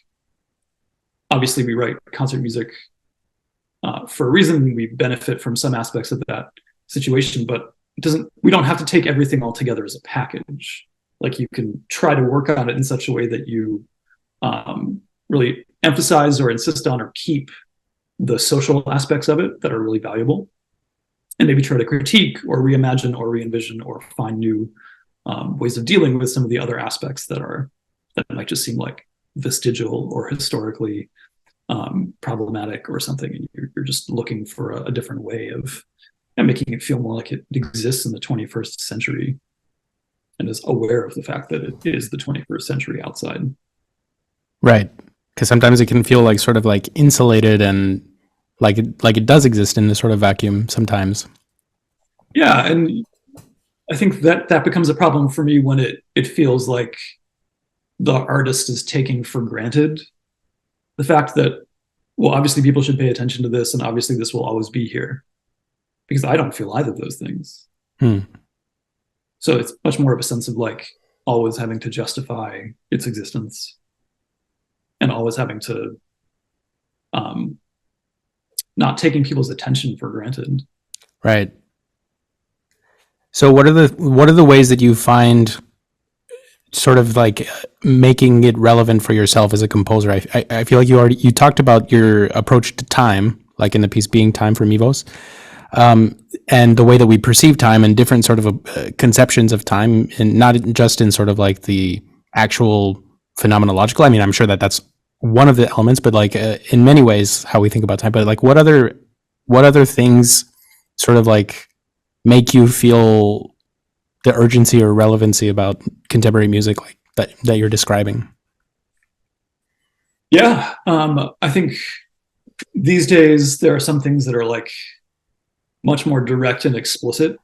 obviously we write concert music for a reason. We benefit from some aspects of that situation, but we don't have to take everything all together as a package. Like, you can try to work on it in such a way that you really emphasize or insist on or keep the social aspects of it that are really valuable, and maybe try to critique or reimagine or re-envision or find new ways of dealing with some of the other aspects that might just seem like vestigial or historically problematic or something. And you're just looking for a different way of making it feel more like it exists in the 21st century, and is aware of the fact that it is the 21st century outside. Right. Because sometimes it can feel like sort of like insulated, and like it does exist in this sort of vacuum sometimes. Yeah, and I think that becomes a problem for me when it feels like the artist is taking for granted the fact that, well, obviously people should pay attention to this, and obviously this will always be here, because I don't feel either of those things. So it's much more of a sense of like always having to justify its existence, and always having to not taking people's attention for granted. Right. So what are the ways that you find sort of like making it relevant for yourself as a composer? I feel like you talked about your approach to time, like in the piece being Time for Mivos, and the way that we perceive time, and different sort of conceptions of time, and not just in sort of like the actual phenomenological. I mean, I'm sure that that's one of the elements, but like in many ways how we think about time. But like, what other things sort of like make you feel the urgency or relevancy about contemporary music like that you're describing? Yeah, I think these days there are some things that are like much more direct and explicit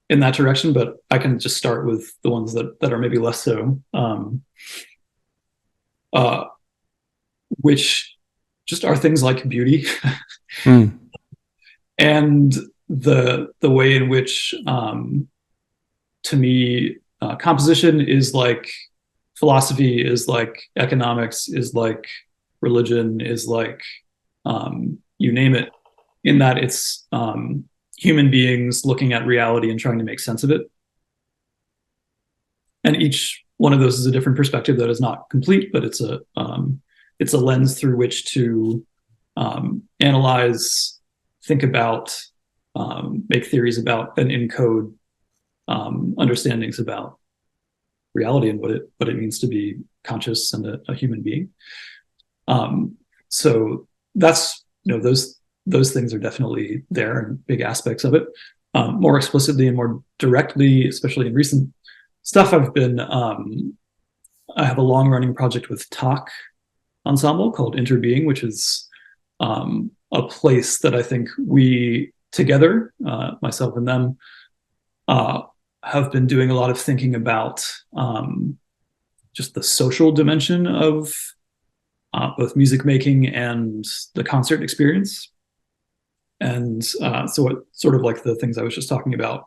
in that direction, but I can just start with the ones that are maybe less so, which just are things like beauty and the way in which, to me, composition is like philosophy, is like economics, is like religion, is like, you name it, in that it's human beings looking at reality and trying to make sense of it. And each one of those is a different perspective that is not complete, but it's a lens through which to analyze, think about, make theories about, and encode understandings about reality and what it means to be conscious and a human being. So that's, those things are definitely there and big aspects of it. More explicitly and more directly, especially in recent stuff, I have a long running project with Talk Ensemble called Interbeing, which is a place that I think we together, myself and them, have been doing a lot of thinking about just the social dimension of both music making and the concert experience. And so it sort of like the things I was just talking about,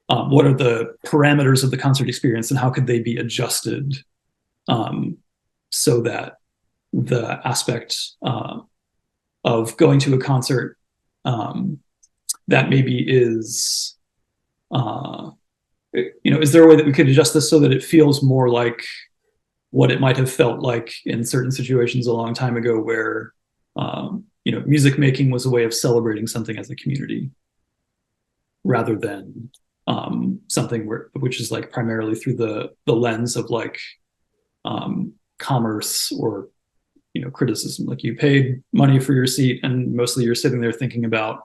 what are the parameters of the concert experience and how could they be adjusted so that the aspect of going to a concert that maybe is, is there a way that we could adjust this so that it feels more like what it might have felt like in certain situations a long time ago where, music making was a way of celebrating something as a community rather than something which is like primarily through the lens of like commerce or criticism. Like you paid money for your seat and mostly you're sitting there thinking about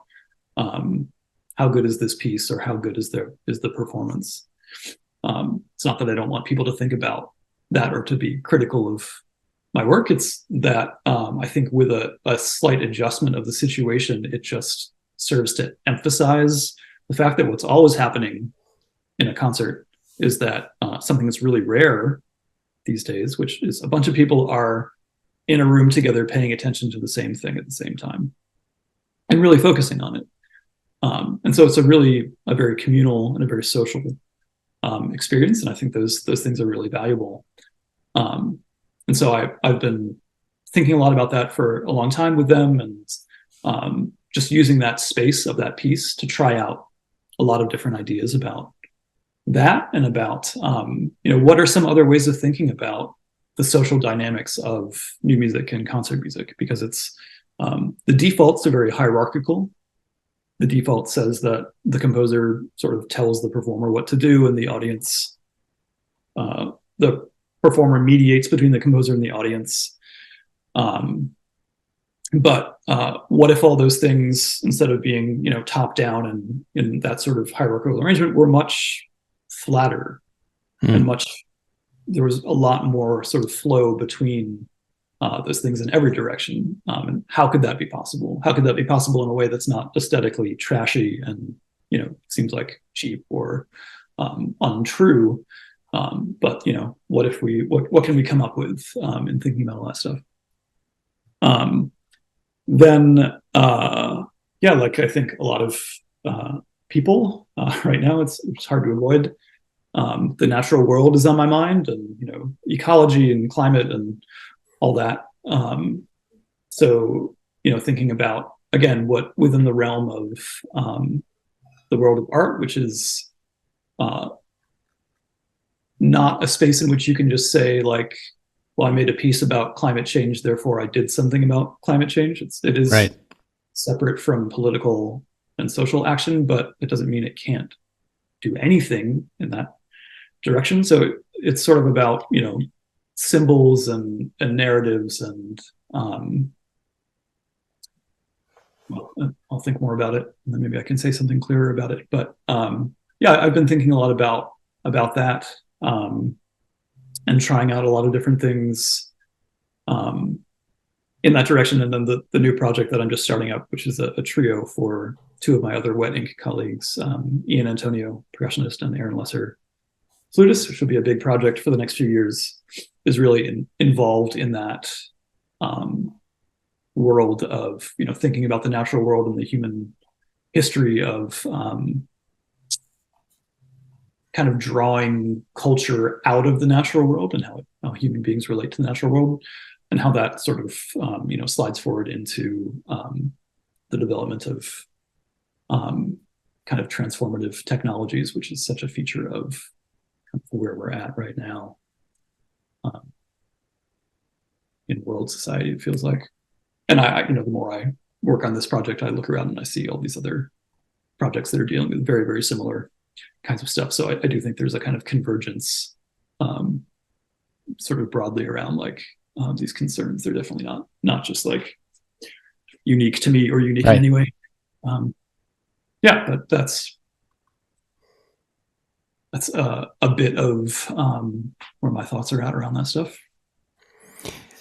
how good is this piece or how good is the performance. It's not that I don't want people to think about that or to be critical of my work. It's that I think with a slight adjustment of the situation, it just serves to emphasize the fact that what's always happening in a concert is that something that's really rare these days, which is a bunch of people are in a room together paying attention to the same thing at the same time and really focusing on it. And so it's a very communal and a very social experience. And I think those things are really valuable. And so I've been thinking a lot about that for a long time with them, and just using that space of that piece to try out a lot of different ideas about that and about, what are some other ways of thinking about the social dynamics of new music and concert music, because it's, the defaults are very hierarchical. The default says that the composer sort of tells the performer what to do, and the audience, the performer mediates between the composer and the audience. But what if all those things, instead of being, top down and in that sort of hierarchical arrangement, were much flatter and there was a lot more sort of flow between those things in every direction. And how could that be possible? How could that be possible in a way that's not aesthetically trashy and, seems like cheap or untrue? But, what if what can we come up with in thinking about all that stuff? Then, like I think a lot of people right now, it's hard to avoid. The natural world is on my mind, and, ecology and climate and all that. So, thinking about, again, what within the realm of the world of art, which is not a space in which you can just say like, well, I made a piece about climate change, therefore I did something about climate change. It is right, separate from political and social action, but it doesn't mean it can't do anything in that direction. So it's sort of about, symbols and narratives, and I'll think more about it, and then maybe I can say something clearer about it. But I've been thinking a lot about that, and trying out a lot of different things in that direction. And then the new project that I'm just starting up, which is a trio for two of my other Wet Ink colleagues, Ian Antonio, percussionist, and Aaron Lesser, flutist, which will be a big project for the next few years, is really involved in that world of, you know, thinking about the natural world and the human history of kind of drawing culture out of the natural world and how human beings relate to the natural world, and how that sort of you know, slides forward into the development of kind of transformative technologies, which is such a feature of kind of where we're at right now in world society, it feels like. And I, you know, the more I work on this project, I look around and I see all these other projects that are dealing with very, very similar kinds of stuff. So I do think there's a kind of convergence sort of broadly around like these concerns. They're definitely not just like unique to me or unique in any way. Yeah, but that's a bit of where my thoughts are at around that stuff.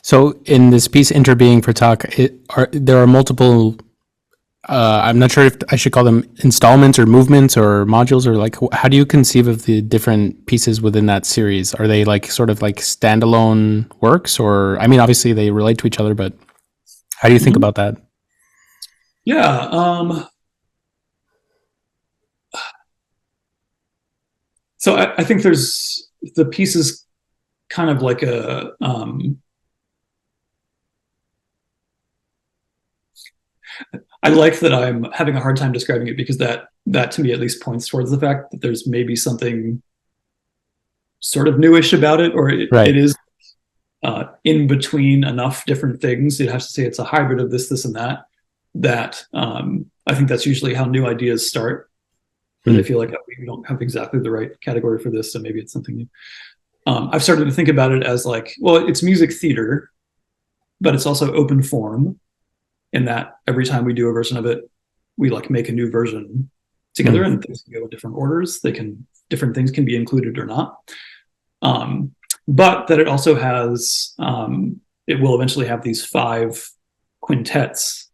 So in this piece, Interbeing for Talk, there are multiple, I'm not sure if I should call them installments or movements or modules, or like, how do you conceive of the different pieces within that series? Are they like sort of like standalone works, or, I mean, obviously they relate to each other, but how do you think about that? Yeah. So I think there's the pieces kind of like a, I like that I'm having a hard time describing it, because that to me at least points towards the fact that there's maybe something sort of newish about it, or it is in between enough different things. You'd have to say it's a hybrid of this, and that I think that's usually how new ideas start, where they feel like, oh, we don't have exactly the right category for this, so maybe it's something new. I've started to think about it as like, well, it's music theater, but it's also open form, in that every time we do a version of it, we like make a new version together, and things can go in different orders. Different things can be included or not. But that it also has, it will eventually have these 5 quintets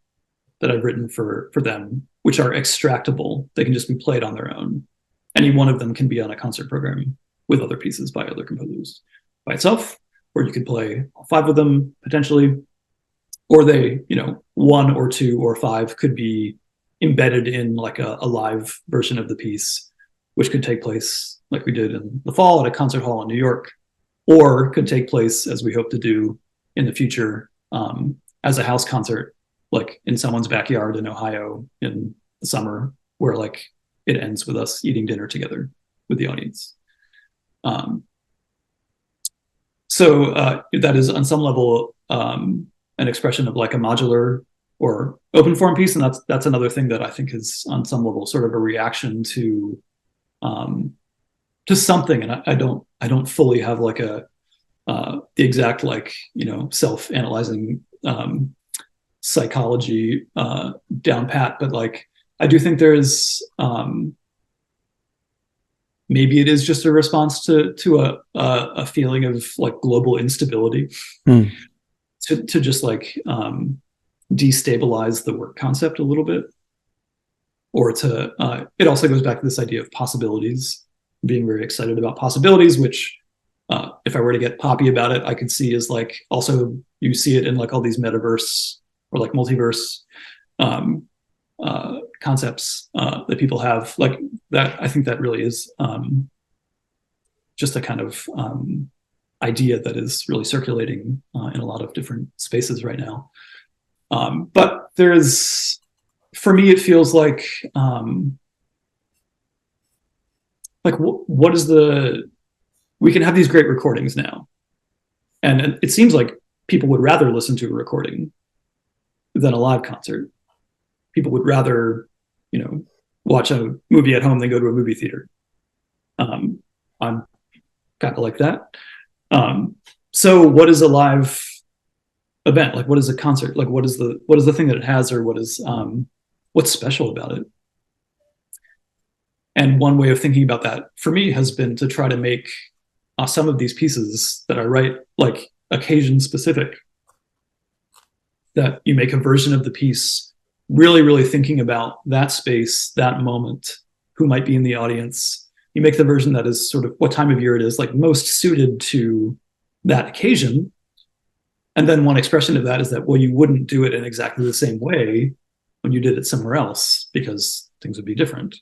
that I've written for them, which are extractable. They can just be played on their own. Any one of them can be on a concert program with other pieces by other composers by itself, or you could play all 5 of them potentially, or they, you know, 1 or 2 or 5 could be embedded in like a live version of the piece, which could take place like we did in the fall at a concert hall in New York, or could take place, as we hope to do in the future, as a house concert, like in someone's backyard in Ohio in the summer, where like it ends with us eating dinner together with the audience. So that is on some level an expression of like a modular or open form piece, and that's another thing that I think is on some level sort of a reaction to something, and I don't fully have like the exact, like, you know, self-analyzing psychology down pat, but like I do think there's maybe it is just a response to a feeling of like global instability, to just like destabilize the work concept a little bit, or to it also goes back to this idea of possibilities, being very excited about possibilities, which if I were to get poppy about it, I could see is like, also you see it in like all these metaverse or like multiverse concepts that people have, like that. I think that really is just a kind of idea that is really circulating in a lot of different spaces right now. But there's, for me, it feels like what is we can have these great recordings now, and it seems like people would rather listen to a recording than a live concert. People would rather, you know, watch a movie at home than go to a movie theater. I'm kind of like that. So what is a live event? Like, what is a concert? Like, what is the thing that it has, or what's special about it? And one way of thinking about that for me has been to try to make some of these pieces that I write like occasion specific. that you make a version of the piece really, really thinking about that space, that moment, who might be in the audience. You make the version that is sort of what time of year it is, like most suited to that occasion. And then one expression of that is that, well, you wouldn't do it in exactly the same way when you did it somewhere else, because things would be different.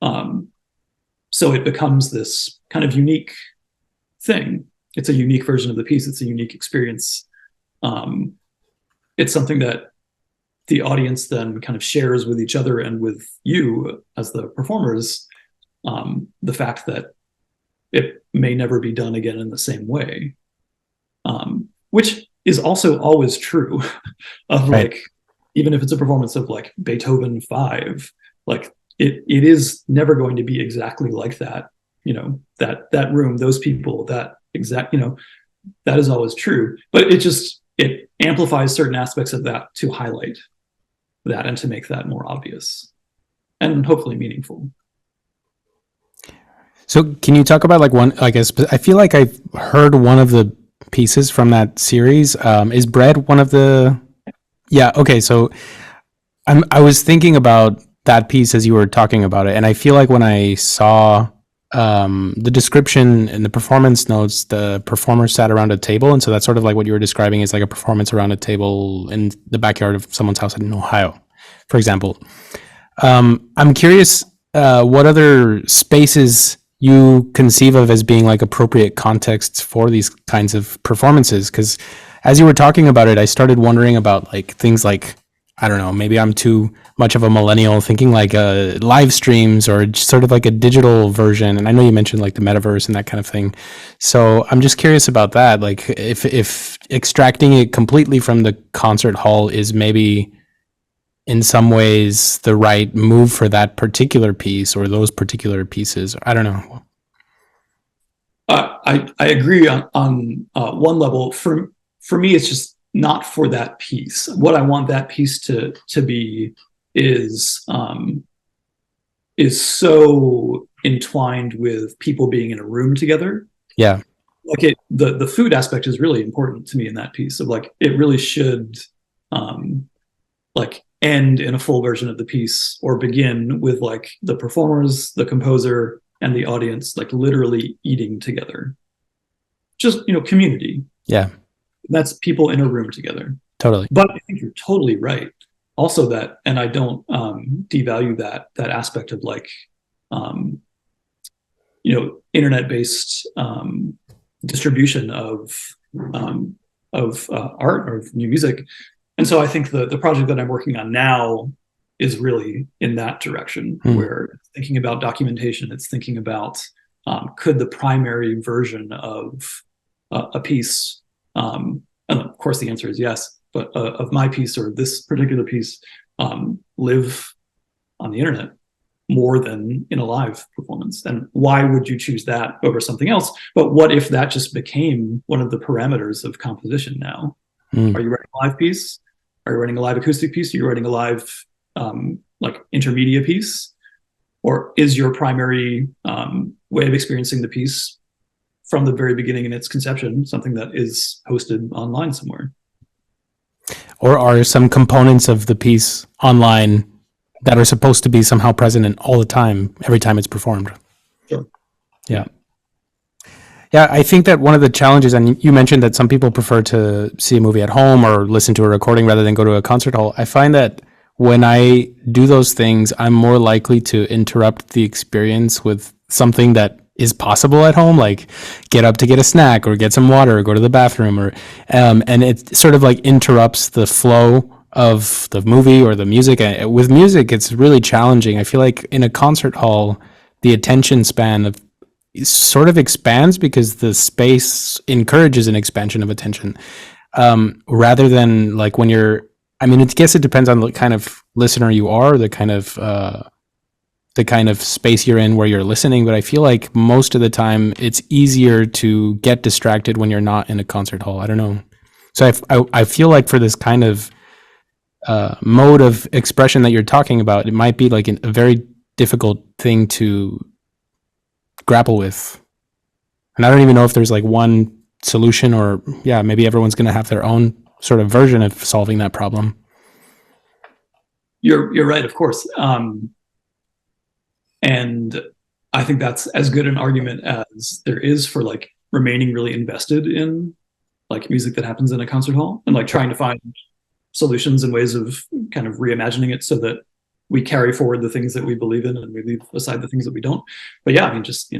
So it becomes this kind of unique thing. It's a unique version of the piece. It's a unique experience. It's something that the audience then kind of shares with each other and with you as the performers, the fact that it may never be done again in the same way, which is also always true of right. like, even if it's a performance of like Beethoven 5, like it is never going to be exactly like that, you know, that room, those people, that exact, you know, that is always true, but it amplifies certain aspects of that to highlight that and to make that more obvious and hopefully meaningful. So can you talk about like one, I guess, I feel like I've heard one of the pieces from that series. Is Bread one of the, yeah, okay. So I was thinking about that piece as you were talking about it. And I feel like when I saw the description in the performance notes, the performer sat around a table. And so that's sort of like what you were describing is like a performance around a table in the backyard of someone's house in Ohio, for example. I'm curious what other spaces you conceive of as being like appropriate contexts for these kinds of performances. Because as you were talking about it, I started wondering about like things like, I don't know, maybe I'm too much of a millennial thinking like live streams or sort of like a digital version. And I know you mentioned like the metaverse and that kind of thing. So I'm just curious about that. Like if extracting it completely from the concert hall is maybe in some ways the right move for that particular piece or those particular pieces. I don't know. I agree on one level. For me, it's just not for that piece. What I want that piece to be is so entwined with people being in a room together. Yeah. Like the food aspect is really important to me in that piece. Of like, it really should like end in a full version of the piece or begin with like the performers, the composer, and the audience like literally eating together. Just, you know, community. Yeah. That's people in a room together. Totally. But I think you're totally right. Also that, and I don't devalue that aspect of like, you know, internet-based distribution of art or new music. And so I think the project that I'm working on now is really in that direction, where it's thinking about documentation, it's thinking about could the primary version of a piece, and of course the answer is yes, but of my piece or this particular piece live on the internet more than in a live performance? And why would you choose that over something else? But what if that just became one of the parameters of composition now? Are you writing a live piece? Are you writing a live acoustic piece? Are you writing a live like intermedia piece? Or is your primary way of experiencing the piece from the very beginning in its conception something that is hosted online somewhere? Or are some components of the piece online that are supposed to be somehow present all the time, every time it's performed? Sure. Yeah. Yeah, I think that one of the challenges, and you mentioned that some people prefer to see a movie at home or listen to a recording rather than go to a concert hall. I find that when I do those things, I'm more likely to interrupt the experience with something that is possible at home, like get up to get a snack or get some water or go to the bathroom, or and it sort of like interrupts the flow of the movie or the music. With music, it's really challenging. I feel like in a concert hall, the attention span of sort of expands because the space encourages an expansion of attention, rather than like when you're, I mean, I guess it depends on the kind of listener you are, the kind of space you're in where you're listening. But I feel like most of the time it's easier to get distracted when you're not in a concert hall. I don't know. So I feel like for this kind of mode of expression that you're talking about, it might be like a very difficult thing to grapple with. And I don't even know if there's like one solution, or maybe everyone's going to have their own sort of version of solving that problem. You're right, of course. And I think that's as good an argument as there is for like remaining really invested in like music that happens in a concert hall, and like trying to find solutions and ways of kind of reimagining it so that we carry forward the things that we believe in and we leave aside the things that we don't. But yeah, I mean, just,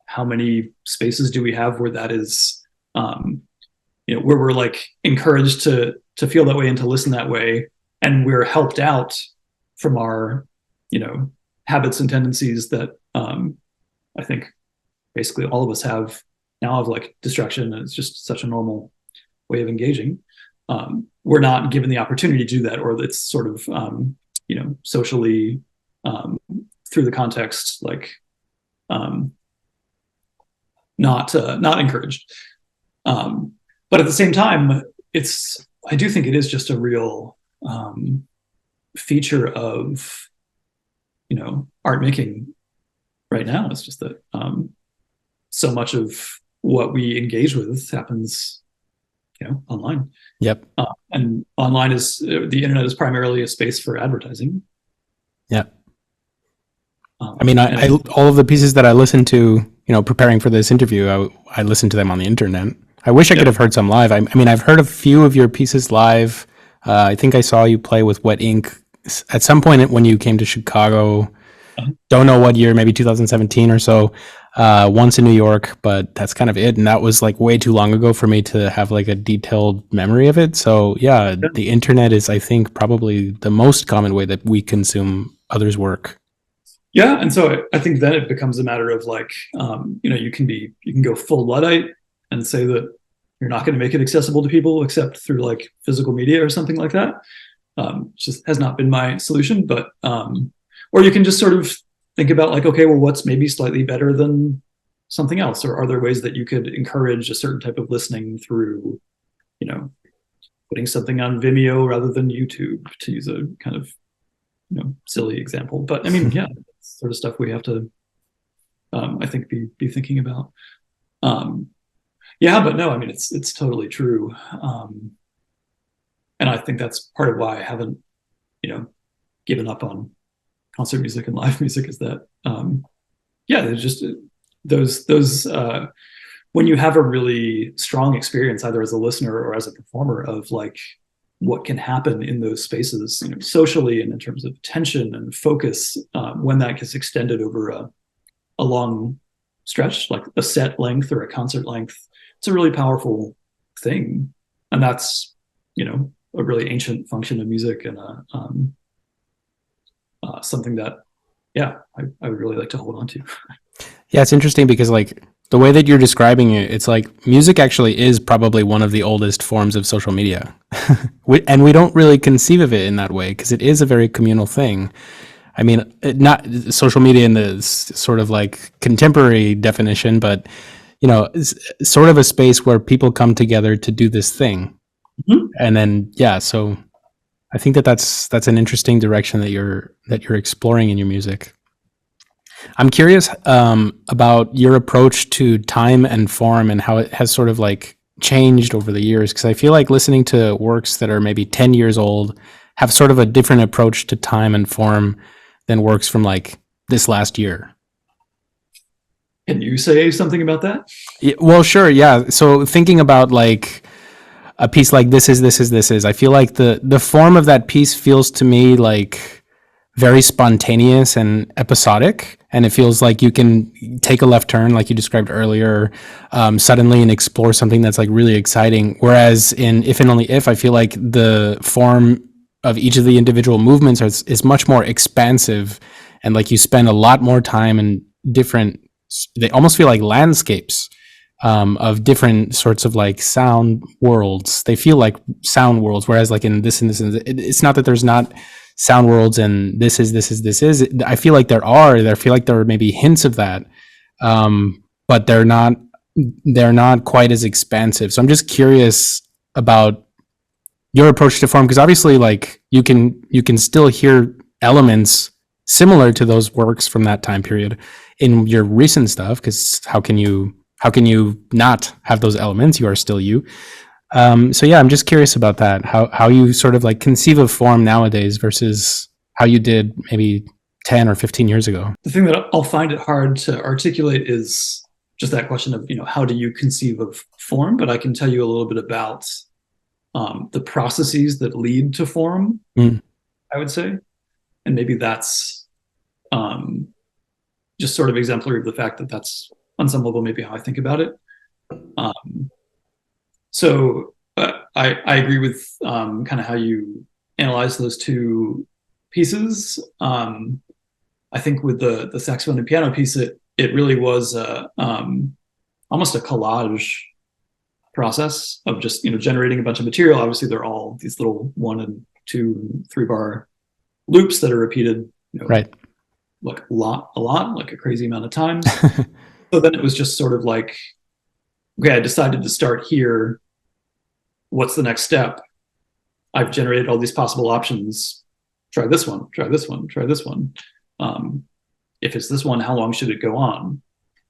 how many spaces do we have where that is, where we're like encouraged to feel that way and to listen that way, and we're helped out from our, habits and tendencies that I think basically all of us have now, of like distraction, and it's just such a normal way of engaging. We're not given the opportunity to do that, or it's sort of socially through the context, like not encouraged. But at the same time, I do think it is just a real feature of art making right now. It's just that so much of what we engage with happens online. Yep. And online the internet is primarily a space for advertising. Yep. I mean, I all of the pieces that I listened to, preparing for this interview, I listened to them on the internet. I wish I could have heard some live. I mean, I've heard a few of your pieces live. I think I saw you play with Wet Ink at some point when you came to Chicago. Don't know what year, maybe 2017 or so. Once in New York, but that's kind of it. And that was like way too long ago for me to have like a detailed memory of it. So yeah, the internet is, I think, probably the most common way that we consume others' work. Yeah, and so I think then it becomes a matter of like, you can go full Luddite and say that you're not going to make it accessible to people except through like physical media or something like that. Just has not been my solution, but or you can just sort of think about like, okay, well, what's maybe slightly better than something else? Or are there ways that you could encourage a certain type of listening through, putting something on Vimeo rather than YouTube, to use a kind of, silly example. But I mean, yeah, it's sort of stuff we have to, I think, be thinking about. Yeah, but no, I mean, it's totally true. And I think that's part of why I haven't, given up on concert music and live music, is that there's just those when you have a really strong experience either as a listener or as a performer of like what can happen in those spaces, socially and in terms of tension and focus, when that gets extended over a long stretch, like a set length or a concert length, it's a really powerful thing. And that's a really ancient function of music, and something that, I would really like to hold on to. Yeah, it's interesting because like the way that you're describing it, it's like music actually is probably one of the oldest forms of social media. And we don't really conceive of it in that way because it is a very communal thing. I mean, not social media in the sort of like contemporary definition, but it's sort of a space where people come together to do this thing. Mm-hmm. And then, so I think that's an interesting direction that you're exploring in your music. I'm curious about your approach to time and form and how it has sort of like changed over the years, because I feel like listening to works that are maybe 10 years old have sort of a different approach to time and form than works from like this last year. Can you say something about that? Yeah, well, sure. Yeah. So thinking about like a piece like This Is, I feel like the form of that piece feels to me like very spontaneous and episodic. And it feels like you can take a left turn, like you described earlier, suddenly, and explore something that's like really exciting. Whereas in If and Only If, I feel like the form of each of the individual movements is much more expansive. And like you spend a lot more time in they almost feel like landscapes of different sorts of like sound worlds. They feel like sound worlds, whereas like in this and this, it's not that there's not sound worlds and this is. I feel like there are. I feel like there are maybe hints of that, but they're not quite as expansive. So I'm just curious about your approach to form, because obviously like you can still hear elements similar to those works from that time period in your recent stuff, because how can you not have those elements? You are still you. So yeah, I'm just curious about that. How you sort of like conceive of form nowadays versus how you did maybe 10 or 15 years ago. The thing that I'll find it hard to articulate is just that question of, how do you conceive of form? But I can tell you a little bit about the processes that lead to form, I would say. And maybe that's just sort of exemplary of the fact that that's on some level maybe how I think about it. So I agree with kind of how you analyze those two pieces. I think with the saxophone and piano piece, it really was almost a collage process of just generating a bunch of material. Obviously, they're all these little 1 and 2 and 3 bar loops that are repeated, right, like a lot, like a crazy amount of times. So then it was just sort of like, okay, I decided to start here. What's the next step? I've generated all these possible options. Try this one, try this one, try this one. If it's this one, how long should it go on?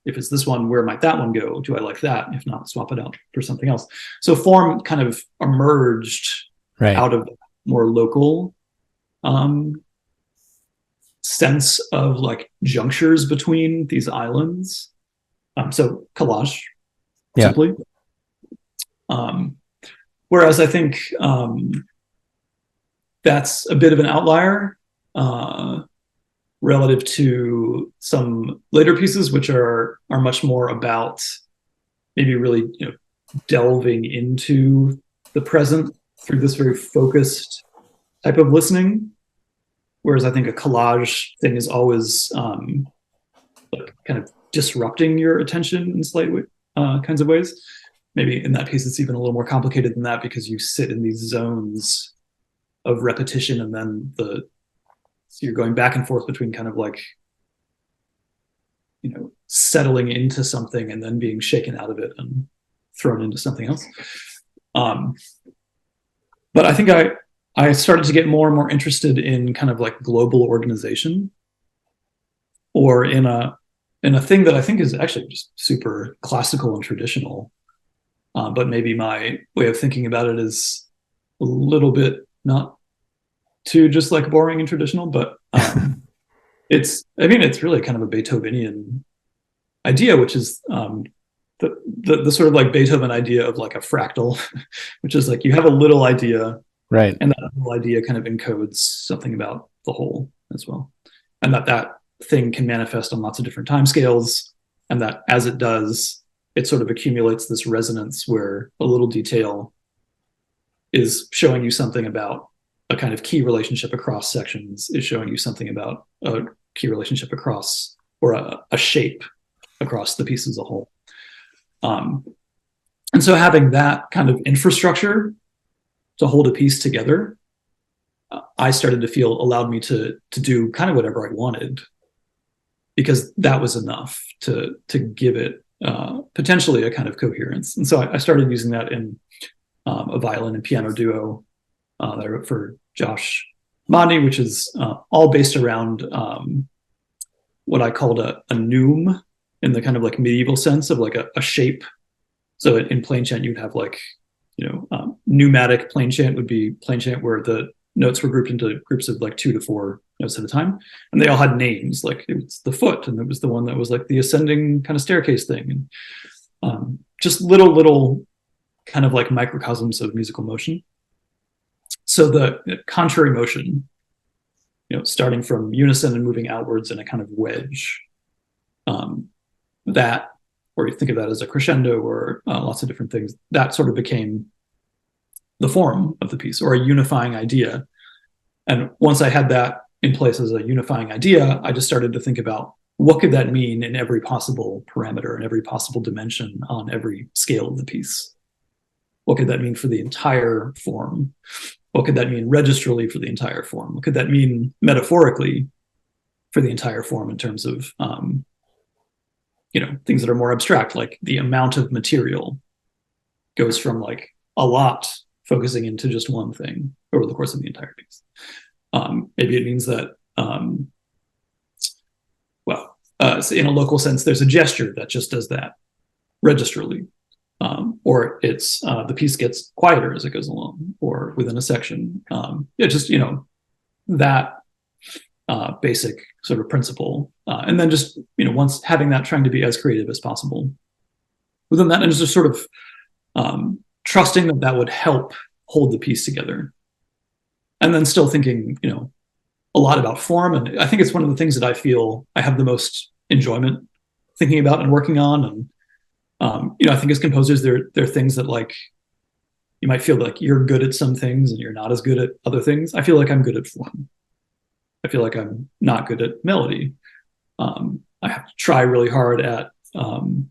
If it's this one, where might that one go? Do I like that? If not, swap it out for something else. So form kind of emerged out of more local sense of like junctures between these islands. So collage, simply. Whereas I think that's a bit of an outlier relative to some later pieces, which are much more about maybe really delving into the present through this very focused type of listening. Whereas I think a collage thing is always like kind of disrupting your attention in slight kinds of ways. Maybe in that piece it's even a little more complicated than that, because you sit in these zones of repetition, and then so you're going back and forth between kind of like settling into something and then being shaken out of it and thrown into something else. But I think I started to get more and more interested in kind of like global organization, or in a thing that I think is actually just super classical and traditional. But maybe my way of thinking about it is a little bit not too just like boring and traditional, but it's really kind of a Beethovenian idea, which is the sort of like Beethoven idea of like a fractal, which is like you have a little idea, right, and that little idea kind of encodes something about the whole as well, and that thing can manifest on lots of different time scales, and that as it does, it sort of accumulates this resonance where a little detail is showing you something about a kind of key relationship across sections, is showing you something about a key relationship across, or a shape across the piece as a whole. And so having that kind of infrastructure to hold a piece together, I started to feel allowed me to do kind of whatever I wanted, because that was enough to give it potentially a kind of coherence. And so I started using that in a violin and piano duo that I wrote for Josh Mondi, which is all based around what I called a neum, in the kind of like medieval sense of like a shape. So in plain chant, you'd have like, pneumatic plain chant would be plain chant where the notes were grouped into groups of like 2 to 4 notes at a time, and they all had names. Like it was the foot, and it was the one that was like the ascending kind of staircase thing, and just little kind of like microcosms of musical motion. So the contrary motion, starting from unison and moving outwards in a kind of wedge, that, or you think of that as a crescendo, or lots of different things, that sort of became the form of the piece, or a unifying idea. And once I had that in place as a unifying idea, I just started to think about what could that mean in every possible parameter, in every possible dimension, on every scale of the piece. What could that mean for the entire form? What could that mean registrally for the entire form? What could that mean metaphorically for the entire form, in terms of things that are more abstract, like the amount of material goes from like a lot focusing into just one thing over the course of the entire piece. Maybe it means that, so in a local sense, there's a gesture that just does that registrally. or it's the piece gets quieter as it goes along, or within a section. Just that basic sort of principle, and then just once having that, trying to be as creative as possible within that, and just sort of trusting that that would help hold the piece together, and then still thinking a lot about form. And I think it's one of the things that I feel I have the most enjoyment thinking about and working on. And I think as composers, there are things that, like, you might feel like you're good at some things and you're not as good at other things. I feel like I'm good at form. I feel like I'm not good at melody. I have to try really hard at some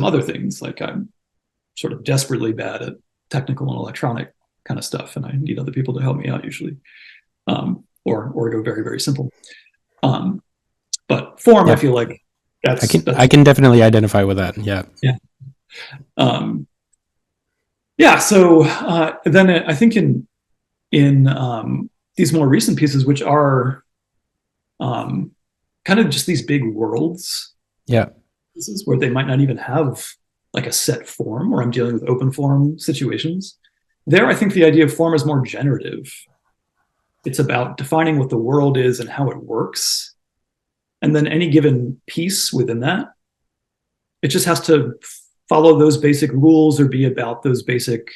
other things. Like, I'm sort of desperately bad at technical and electronic kind of stuff, and I need other people to help me out usually, or go very, very simple. But form, I feel like I can definitely identify with that. So then I think in these more recent pieces, which are kind of just these big worlds, this is where they might not even have like a set form, or I'm dealing with open form situations. There, I think the idea of form is more generative. It's about defining what the world is and how it works. And then any given piece within that, it just has to follow those basic rules or be about those basic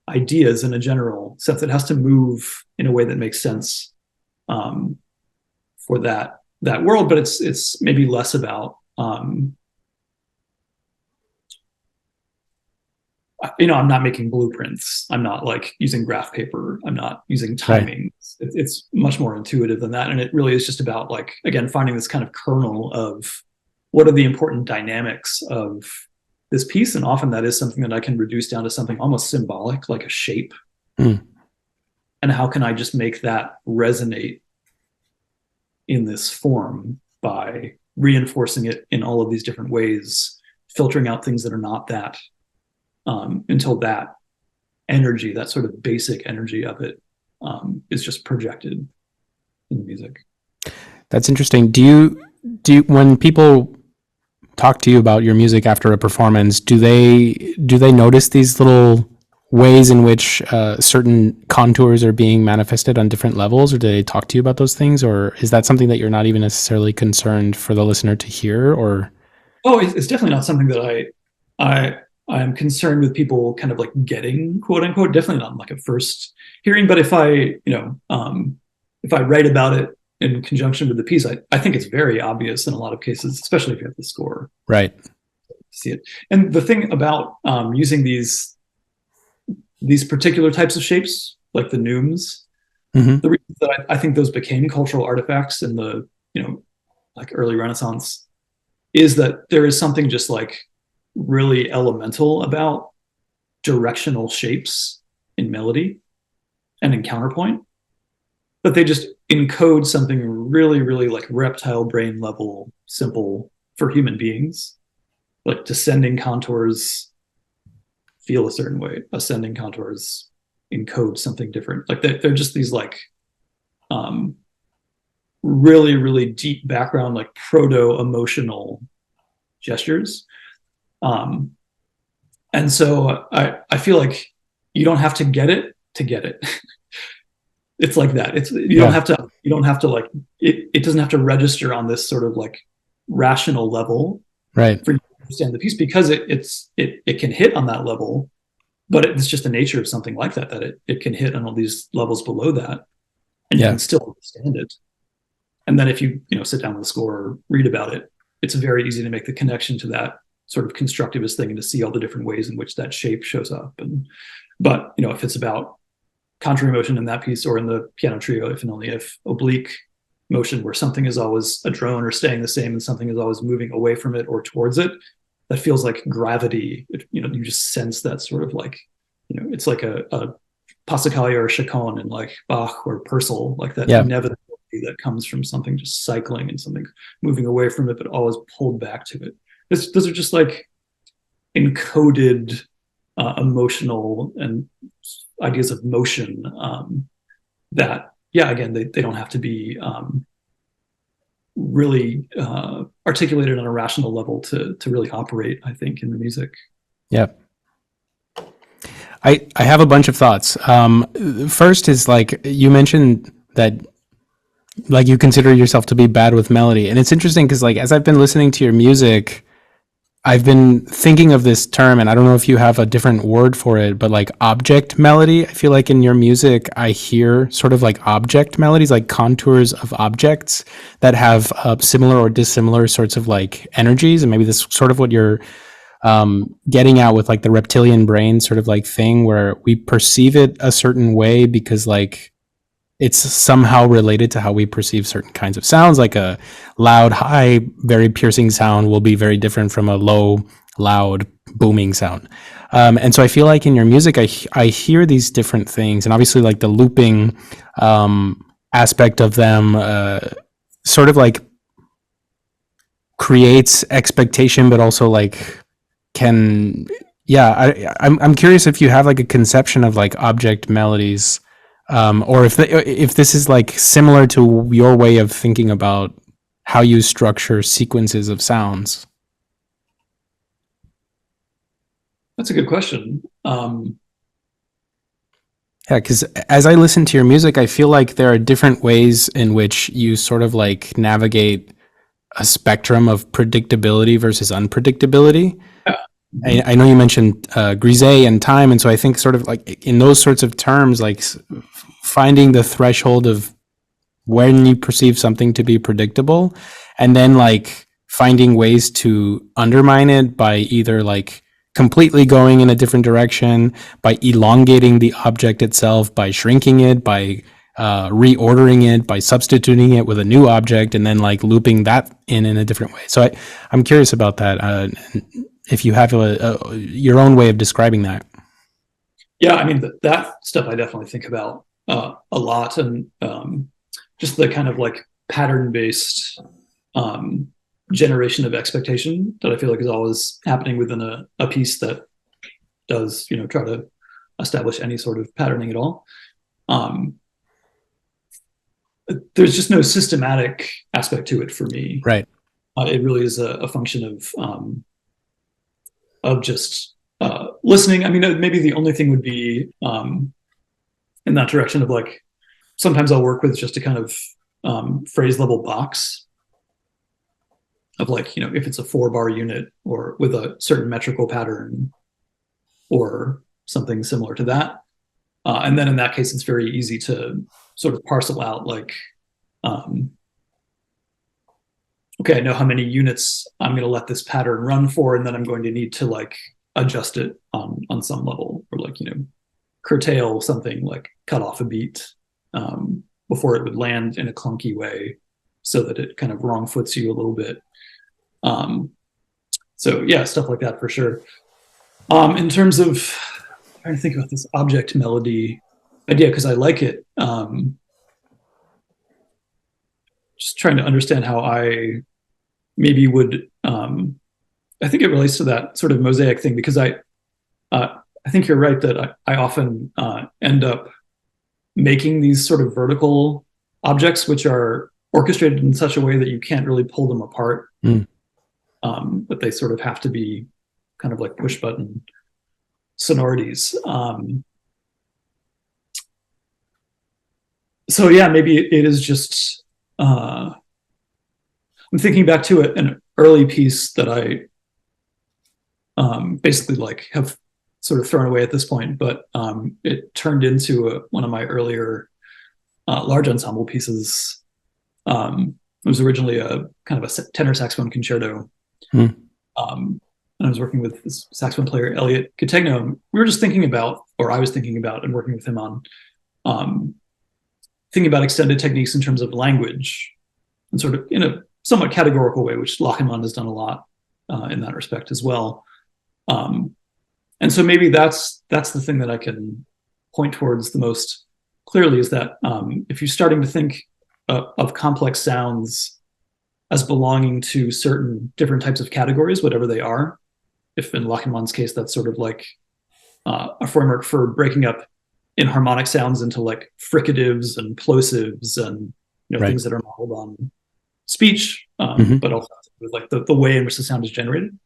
ideas in a general sense. It has to move in a way that makes sense for that world, but it's maybe less about I'm not making blueprints. I'm not like using graph paper. I'm not using timing. Right. It's much more intuitive than that. And it really is just about, like, again, finding this kind of kernel of what are the important dynamics of this piece. And often that is something that I can reduce down to something almost symbolic, like a shape. And how can I just make that resonate in this form by reinforcing it in all of these different ways, filtering out things that are not that, until that energy, that sort of basic energy of it, is just projected in the music. That's interesting. Do you when people talk to you about your music after a performance, do they notice these little ways in which certain contours are being manifested on different levels, or do they talk to you about those things, or is that something that you're not even necessarily concerned for the listener to hear? Or it's definitely not something that I'm concerned with people kind of like getting, quote unquote. Definitely not like a first hearing, but if I write about it in conjunction with the piece, I think it's very obvious in a lot of cases, especially if you have the score. Right. See it. And the thing about using these particular types of shapes, like the neumes, the reason that I think those became cultural artifacts in the like early Renaissance, is that there is something just like really elemental about directional shapes in melody and in counterpoint, but they just encode something really, really like reptile brain level simple for human beings. Like descending contours feel a certain way, ascending contours encode something different. Like they're just these like really, really deep background, like proto-emotional gestures. And so I feel like you don't have to get it to get it. It's like that. You don't have to like, it doesn't have to register on this sort of like rational level, right, for you to understand the piece, because it can hit on that level, but it's just the nature of something like that it can hit on all these levels below that, and you can still understand it. And then if you sit down with the score or read about it, it's very easy to make the connection to that sort of constructivist thing and to see all the different ways in which that shape shows up. But if it's about contour motion in that piece, or in the piano trio, if and only if oblique motion, where something is always a drone or staying the same and something is always moving away from it or towards it, that feels like gravity. You just sense that sort of like, it's like a passacaglia or chaconne in like Bach or Purcell, like that inevitability that comes from something just cycling and something moving away from it, but always pulled back to it. Those are just like encoded emotional and ideas of motion that, again, they don't have to be really articulated on a rational level to really operate, I think, in the music. Yeah. I have a bunch of thoughts. First is like you mentioned that like you consider yourself to be bad with melody, and it's interesting because like as I've been listening to your music, I've been thinking of this term, and I don't know if you have a different word for it, but like object melody. I feel like in your music, I hear sort of like object melodies, like contours of objects that have similar or dissimilar sorts of like energies, and maybe this is sort of what you're getting out with like the reptilian brain sort of like thing where we perceive it a certain way because like it's somehow related to how we perceive certain kinds of sounds. Like a loud, high, very piercing sound will be very different from a low, loud, booming sound. And so I feel like in your music, I hear these different things, and obviously like the looping aspect of them sort of like creates expectation, but also like can, yeah, I'm curious if you have like a conception of like object melodies, or if this is like similar to your way of thinking about how you structure sequences of sounds. That's a good question. Yeah, because as I listen to your music, I feel like there are different ways in which you sort of like navigate a spectrum of predictability versus unpredictability. Yeah. I know you mentioned grisé and time, and so I think sort of like in those sorts of terms, like finding the threshold of when you perceive something to be predictable, and then like finding ways to undermine it by either like completely going in a different direction, by elongating the object itself, by shrinking it, by reordering it, by substituting it with a new object, and then like looping that in a different way. So I'm curious about that. If you have your own way of describing that. Yeah, I mean, that stuff I definitely think about a lot, and just the kind of like pattern-based generation of expectation that I feel like is always happening within a piece that does, try to establish any sort of patterning at all. There's just no systematic aspect to it for me. Right. It really is a function of just listening. I mean, maybe the only thing would be in that direction of like, sometimes I'll work with just a kind of phrase level box of like, if it's a 4-bar unit or with a certain metrical pattern or something similar to that. And then in that case, it's very easy to sort of parcel out like, okay, I know how many units I'm going to let this pattern run for, and then I'm going to need to like adjust it on some level, or like, curtail something, like cut off a beat before it would land in a clunky way so that it kind of wrong foots you a little bit. So yeah, stuff like that for sure. In terms of trying to think about this object melody idea, because I like it, just trying to understand how I maybe would, I think it relates to that sort of mosaic thing, because I think you're right that I often end up making these sort of vertical objects, which are orchestrated in such a way that you can't really pull them apart. But they sort of have to be kind of like push button sonorities. So yeah, maybe it is just, I'm thinking back to an early piece that I basically like have sort of thrown away at this point, but it turned into one of my earlier large ensemble pieces. It was originally a kind of a tenor saxophone concerto. And I was working with this saxophone player, Elliot Categno. We were just thinking about, or I was thinking about and working with him on thinking about extended techniques in terms of language, and sort of in a somewhat categorical way, which Lachenmann has done a lot in that respect as well. And so maybe that's the thing that I can point towards the most clearly, is that if you're starting to think of complex sounds as belonging to certain different types of categories, whatever they are, if in Lachenmann's case, that's sort of like a framework for breaking up inharmonic sounds into like fricatives and plosives and right. things that are modeled on speech, but also with like the way in which the sound is generated.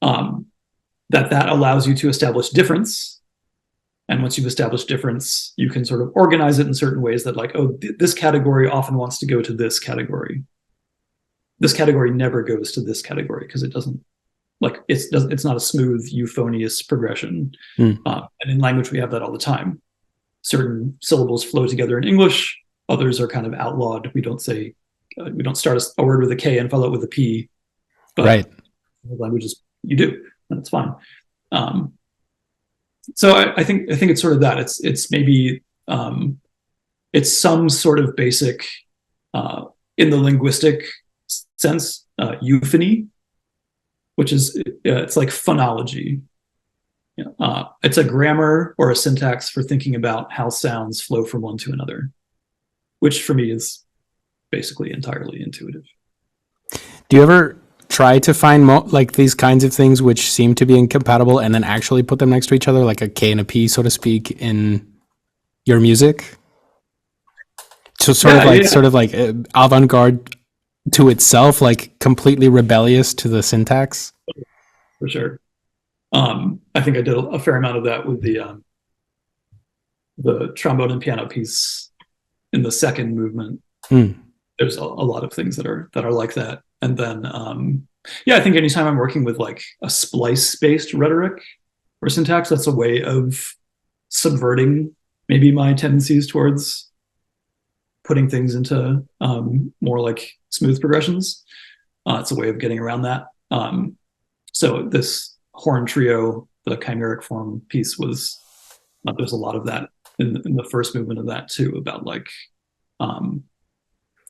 That allows you to establish difference. And once you've established difference, you can sort of organize it in certain ways that like, oh, this category often wants to go to this category. This category never goes to this category because it doesn't, like, it's not a smooth euphonious progression. And in language, we have that all the time. Certain syllables flow together in English. Others are kind of outlawed. We don't say, we don't start a word with a K and follow it with a P. But right. Languages, you do, and it's fine. So I think it's sort of that. It's maybe it's some sort of basic in the linguistic sense euphony, which is it's like phonology. It's a grammar or a syntax for thinking about how sounds flow from one to another, which for me is basically entirely intuitive. Do you ever try to find like these kinds of things which seem to be incompatible and then actually put them next to each other, like a K and a P, so to speak, in your music? So sort of like avant-garde to itself, like completely rebellious to the syntax? For sure. I think I did a fair amount of that with the trombone and piano piece in the second movement. There's a lot of things that are like that. And then, I think anytime I'm working with like a splice-based rhetoric or syntax, that's a way of subverting maybe my tendencies towards putting things into more like smooth progressions. It's a way of getting around that. So this horn trio, the chimeric form piece was, there's a lot of that in the first movement of that too, about like,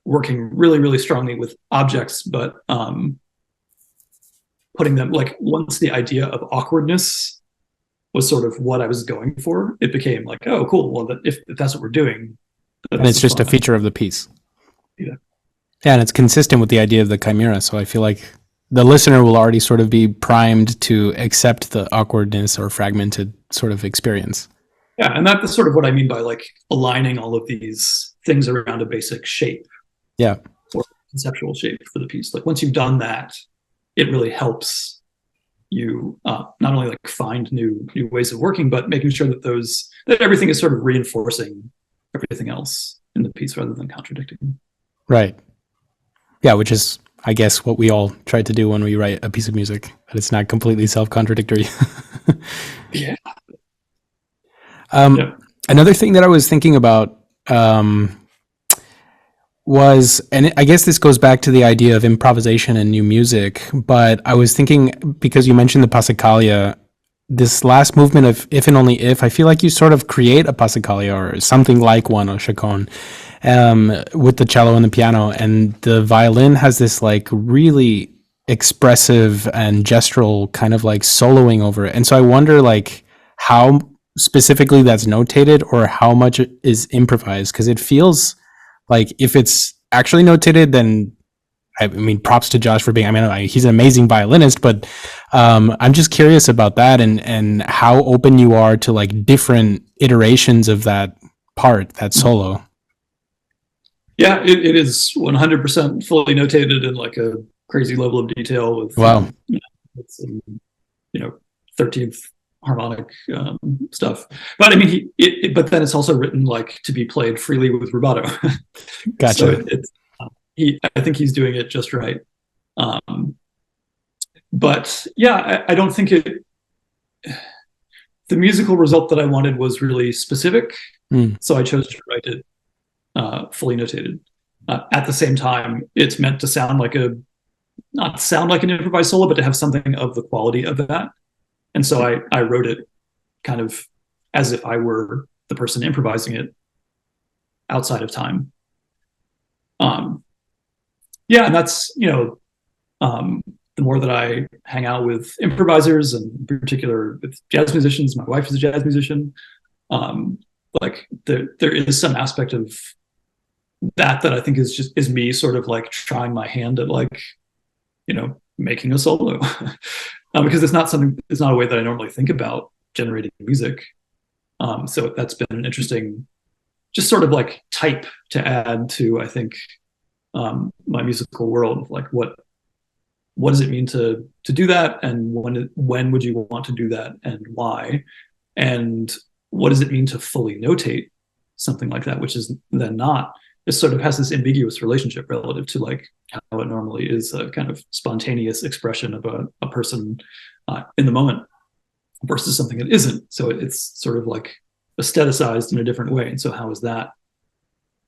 working really, really strongly with objects, but putting them, like, once the idea of awkwardness was sort of what I was going for, it became like, oh, cool. Well, if that's what we're doing. And it's just a feature of the piece. Yeah. Yeah, and it's consistent with the idea of the chimera. So I feel like the listener will already sort of be primed to accept the awkwardness or fragmented sort of experience. Yeah, and that's sort of what I mean by like aligning all of these things around a basic shape. Yeah. Or conceptual shape for the piece. Like once you've done that, it really helps you not only like find new ways of working, but making sure that everything is sort of reinforcing everything else in the piece rather than contradicting. Right. Yeah, which is, I guess, what we all try to do when we write a piece of music, but it's not completely self-contradictory. Yeah. Another thing that I was thinking about was, and I guess this goes back to the idea of improvisation and new music, but I was thinking, because you mentioned the Passacaglia, this last movement of If and Only If, I feel like you sort of create a Passacaglia or something like one, or chaconne, with the cello and the piano, and the violin has this like really expressive and gestural kind of like soloing over it. And so I wonder like how specifically that's notated or how much is improvised, because it feels like if it's actually notated, then I mean, props to Josh for being, he's an amazing violinist, but I'm just curious about that and how open you are to like different iterations of that part, that solo. Yeah, it is 100% fully notated in like a crazy level of detail with, wow. 13th harmonic stuff. But I mean, but then it's also written like to be played freely with rubato. Gotcha. So I think he's doing it just right. But yeah, I don't think the musical result that I wanted was really specific. So I chose to write it fully notated. At the same time, it's meant to not sound like an improvised solo, but to have something of the quality of that. And so I wrote it kind of as if I were the person improvising it outside of time. Yeah, and that's, the more that I hang out with improvisers, and in particular with jazz musicians, my wife is a jazz musician, like there is some aspect of that I think is me sort of like trying my hand at like, making a solo. Because it's not a way that I normally think about generating music. So that's been an interesting, just sort of like type to add to, I think, my musical world. Like what does it mean to do that, and when would you want to do that, and why, and what does it mean to fully notate something like that, which is then not, it sort of has this ambiguous relationship relative to like how it normally is a kind of spontaneous expression of a person in the moment versus something that isn't. So it's sort of like aestheticized in a different way. And so how is that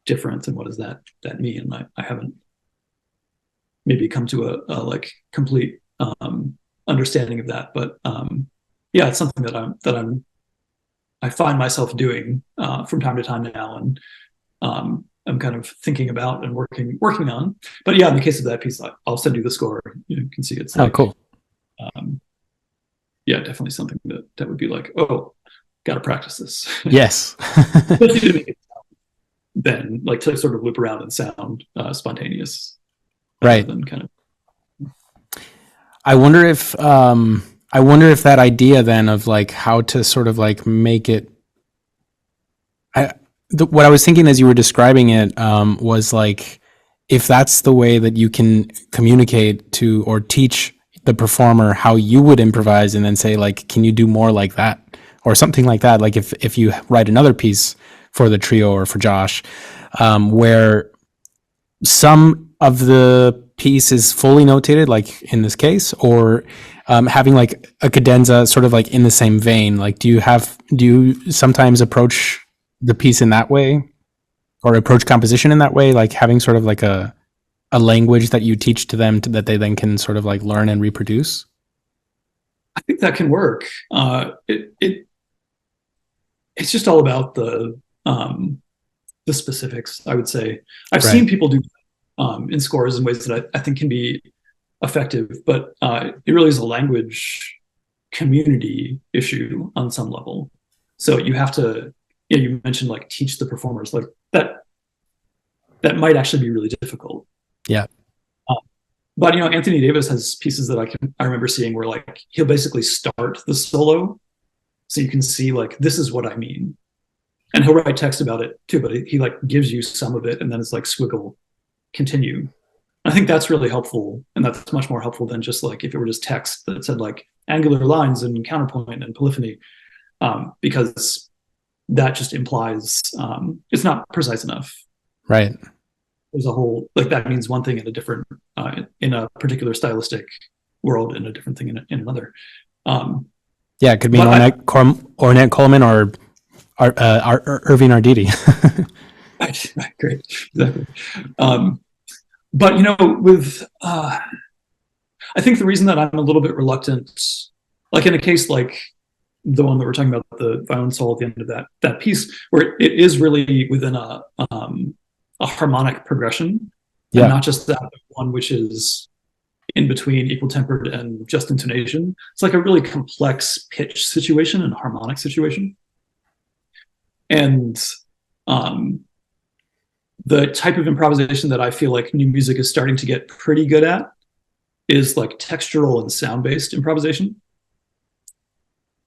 different, and what does that mean? I haven't maybe come to a like complete understanding of that, but yeah, it's something that I find myself doing from time to time now, and I'm kind of thinking about and working on. But yeah, in the case of that piece, I'll send you the score. You can see it's like, cool. Yeah, definitely something that would be like, oh, got to practice this. Yes. Then like to sort of loop around and sound spontaneous, right? Than kind of. I wonder if that idea then of like how to sort of like make it. What I was thinking as you were describing it was like, if that's the way that you can communicate to or teach the performer how you would improvise, and then say like, can you do more like that or something like that? Like if you write another piece for the trio or for Josh, where some of the piece is fully notated, like in this case, or having like a cadenza sort of like in the same vein. Like, do you sometimes approach the piece in that way, or approach composition in that way, like having sort of like a language that you teach to them that they then can sort of like learn and reproduce? I think that can work. It's just all about the specifics, I would say. I've seen people do in scores in ways that I think can be effective, but it really is a language community issue on some level. So you have to, you mentioned like teach the performers, like that might actually be really difficult. Yeah. But Anthony Davis has pieces that I remember seeing where like he'll basically start the solo, so you can see like, this is what I mean, and he'll write text about it too, but he like gives you some of it, and then it's like squiggle, continue. I think that's really helpful, and that's much more helpful than just like if it were just text that said like angular lines and counterpoint and polyphony, because that just implies it's not precise enough. Right. There's a whole, like, that means one thing in a different in a particular stylistic world, and a different thing in another. Yeah, it could be Ornette Coleman or Irving Arditi. Right, great, exactly. But with I think the reason that I'm a little bit reluctant, like in a case like the one that we're talking about, the violin solo at the end of that piece, where it is really within a harmonic progression, and not just that one which is in between equal tempered and just intonation. It's like a really complex pitch situation and harmonic situation. And the type of improvisation that I feel like new music is starting to get pretty good at is like textural and sound-based improvisation.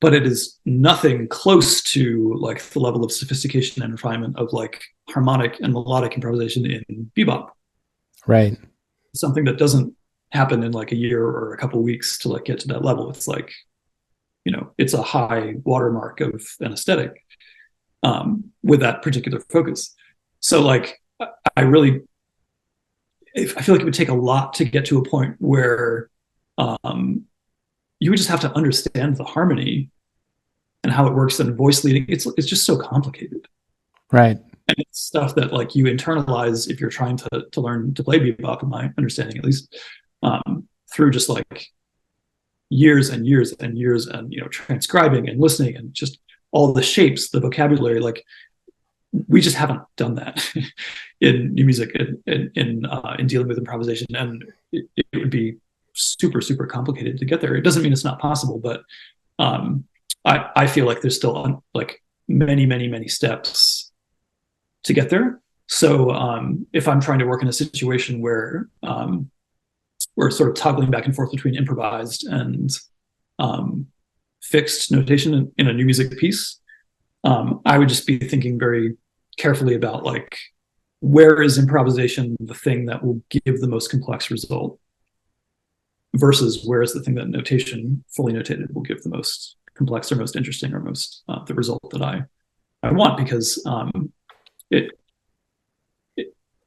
But it is nothing close to like the level of sophistication and refinement of like harmonic and melodic improvisation in bebop. Right. Something that doesn't happen in like a year or a couple of weeks to like get to that level. It's like, it's a high watermark of an aesthetic with that particular focus. So like, I feel like it would take a lot to get to a point where you would just have to understand the harmony and how it works, and voice leading. It's just so complicated. Right. And it's stuff that like you internalize if you're trying to learn to play bebop, in my understanding at least, through just like years and years and years, and transcribing and listening, and just all the shapes, the vocabulary. Like, we just haven't done that in new music, in dealing with improvisation, and it would be super, super complicated to get there. It doesn't mean it's not possible, but I feel like there's still like many, many, many steps to get there. So if I'm trying to work in a situation where we're sort of toggling back and forth between improvised and fixed notation in a new music piece, I would just be thinking very carefully about like where is improvisation the thing that will give the most complex result versus where is the thing that notation, fully notated, will give the most complex or most interesting or most the result that I want, because it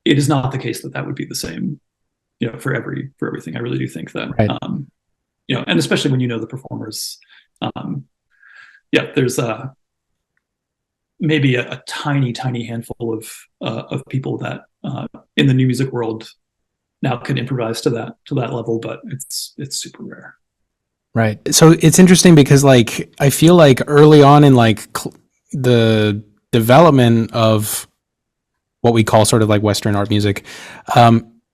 is not the case that would be the same, for everything. I really do think that, right. And especially when you know the performers, there's maybe a tiny handful of people that in the new music world now can improvise to that level, but it's super rare. Right. So it's interesting because like I feel like early on in like the development of what we call sort of like Western art music,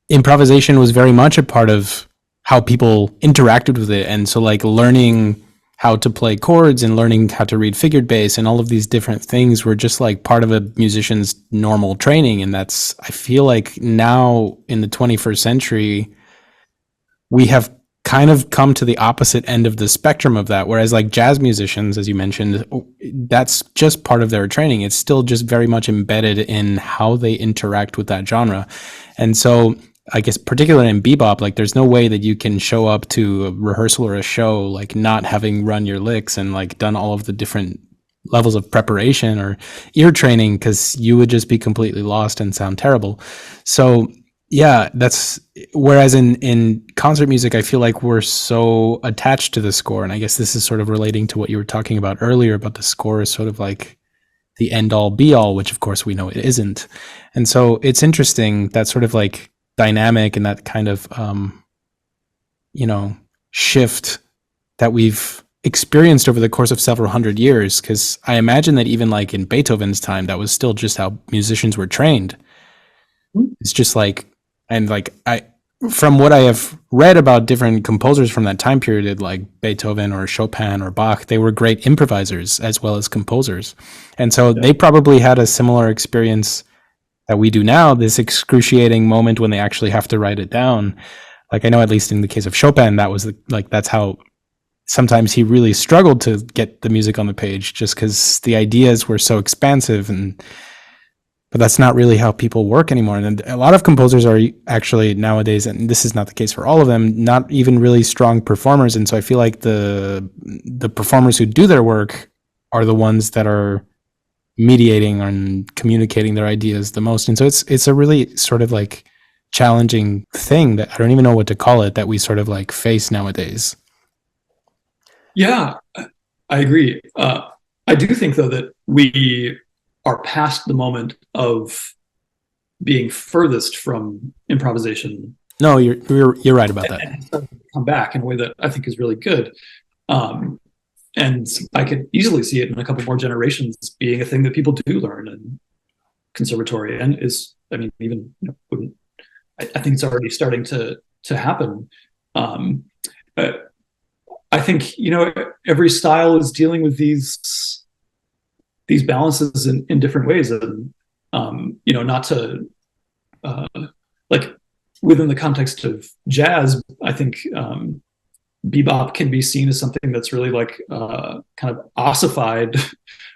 improvisation was very much a part of how people interacted with it. And so like learning how to play chords and learning how to read figured bass and all of these different things were just like part of a musician's normal training. And that's, I feel like now in the 21st century, we have kind of come to the opposite end of the spectrum of that. Whereas like jazz musicians, as you mentioned, that's just part of their training. It's still just very much embedded in how they interact with that genre. And so I guess particularly in bebop, like there's no way that you can show up to a rehearsal or a show like not having run your licks and like done all of the different levels of preparation or ear training, because you would just be completely lost and sound terrible. So yeah, that's whereas in concert music, I feel like we're so attached to the score. And I guess this is sort of relating to what you were talking about earlier about the score is sort of like the end all be all, which of course we know it isn't. And so it's interesting that sort of like dynamic and that kind of shift that we've experienced over the course of several hundred years, because I imagine that even like in Beethoven's time that was still just how musicians were trained. It's just like, and like from what I have read about different composers from that time period, like Beethoven or Chopin or Bach, they were great improvisers as well as composers, and so they probably had a similar experience that we do now, this excruciating moment when they actually have to write it down. Like I know at least in the case of Chopin, that was that's how sometimes he really struggled to get the music on the page just because the ideas were so expansive. But that's not really how people work anymore. And a lot of composers are actually nowadays, and this is not the case for all of them, not even really strong performers. And so I feel like the performers who do their work are the ones that are mediating and communicating their ideas the most. And so it's a really sort of like challenging thing that I don't even know what to call it, that we sort of like face nowadays. Yeah, I agree. I do think though that we are past the moment of being furthest from improvisation. No, you're right about that. And come back in a way that I think is really good. And I could easily see it in a couple more generations being a thing that people do learn in conservatory, and is, I mean, even I think it's already starting to happen. I think every style is dealing with these balances in different ways, and not to like within the context of jazz, I think bebop can be seen as something that's really like kind of ossified,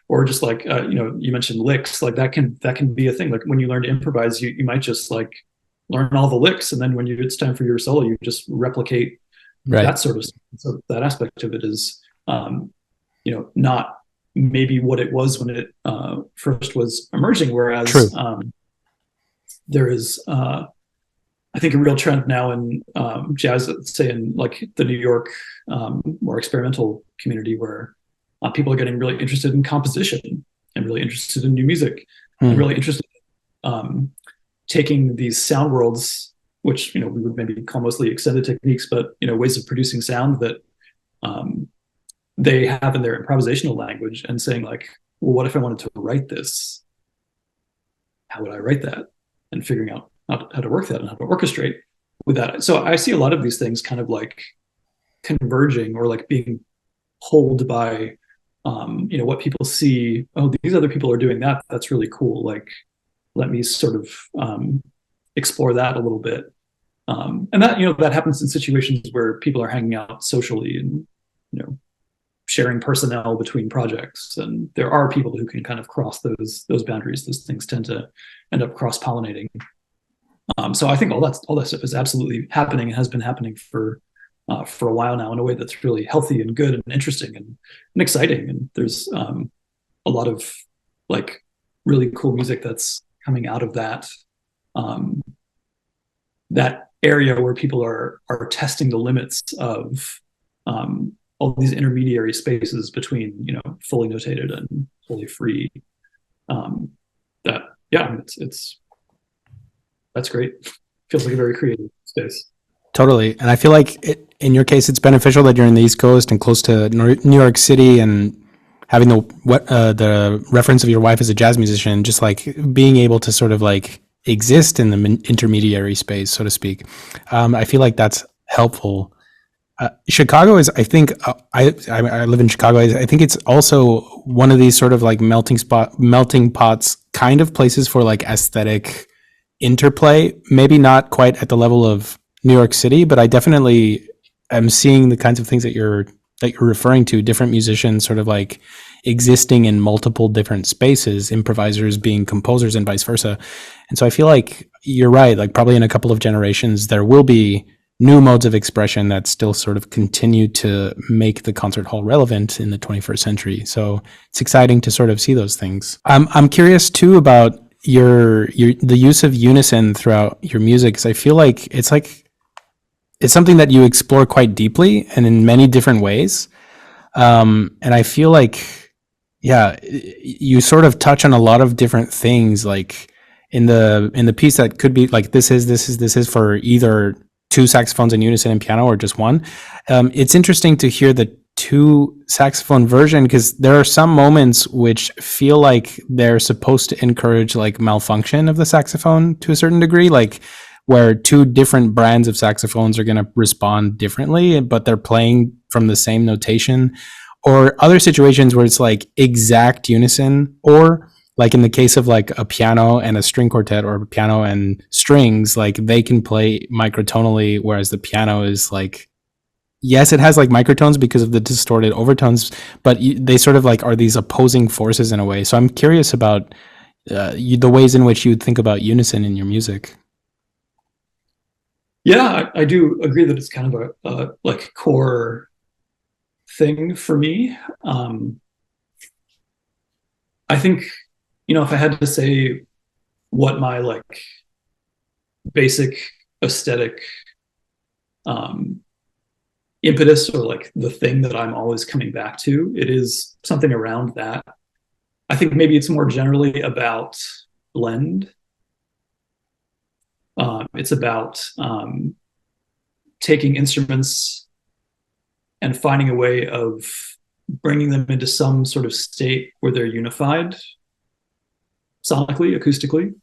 or just like you mentioned licks, like that can be a thing. Like when you learn to improvise, you might just like learn all the licks, and then when it's time for your solo, you just replicate that sort of stuff. So that aspect of it is not maybe what it was when it first was emerging, whereas there is I think a real trend now in jazz, say in like the New York more experimental community, where people are getting really interested in composition and really interested in new music and really interested in taking these sound worlds, which we would maybe call mostly extended techniques, but ways of producing sound that they have in their improvisational language, and saying like, well, what if I wanted to write this? How would I write that? And figuring out how to work that and how to orchestrate with that. So I see a lot of these things kind of like converging, or like being pulled by what people see. Oh, these other people are doing that. That's really cool. Like, let me sort of explore that a little bit. And that that happens in situations where people are hanging out socially and sharing personnel between projects, and there are people who can kind of cross those boundaries. Those things tend to end up cross-pollinating. So I think all that stuff is absolutely happening and has been happening for a while now in a way that's really healthy and good and interesting and exciting. And there's a lot of like really cool music that's coming out of that that area where people are testing the limits of all these intermediary spaces between, you know, fully notated and fully free. That, yeah, it's that's great. Feels like a very creative space. Totally. And I feel like in your case, it's beneficial that you're in the East Coast and close to New York City, and having the reference of your wife as a jazz musician, just like being able to sort of like exist in the intermediary space, so to speak. I feel like that's helpful. Chicago is, I think, I live in Chicago. I think it's also one of these sort of like melting pots kind of places for like aesthetic interplay. Maybe not quite at the level of New York City, but I definitely am seeing the kinds of things that you're referring to, different musicians sort of like existing in multiple different spaces, improvisers being composers and vice versa. And so I feel like you're right, like probably in a couple of generations, there will be new modes of expression that still sort of continue to make the concert hall relevant in the 21st century. So it's exciting to sort of see those things. I'm curious too about the use of unison throughout your music, because I feel like it's something that you explore quite deeply and in many different ways. And I feel like, yeah, you sort of touch on a lot of different things, like in the piece that could be like, this is for either two saxophones in unison and piano or just one. It's interesting to hear the two saxophone version, because there are some moments which feel like they're supposed to encourage like malfunction of the saxophone to a certain degree, like where two different brands of saxophones are going to respond differently, but they're playing from the same notation, or other situations where it's like exact unison, or like in the case of like a piano and a string quartet or a piano and strings, like they can play microtonally, whereas the piano is like, yes, it has like microtones because of the distorted overtones, but they sort of like are these opposing forces in a way. So I'm curious about the ways in which you think about unison in your music. Yeah, I do agree that it's kind of a like core thing for me. I think, you know, if I had to say what my like basic aesthetic impetus, or like the thing that I'm always coming back to, it is something around that. I think maybe it's more generally about blend. It's about taking instruments and finding a way of bringing them into some sort of state where they're unified sonically, acoustically.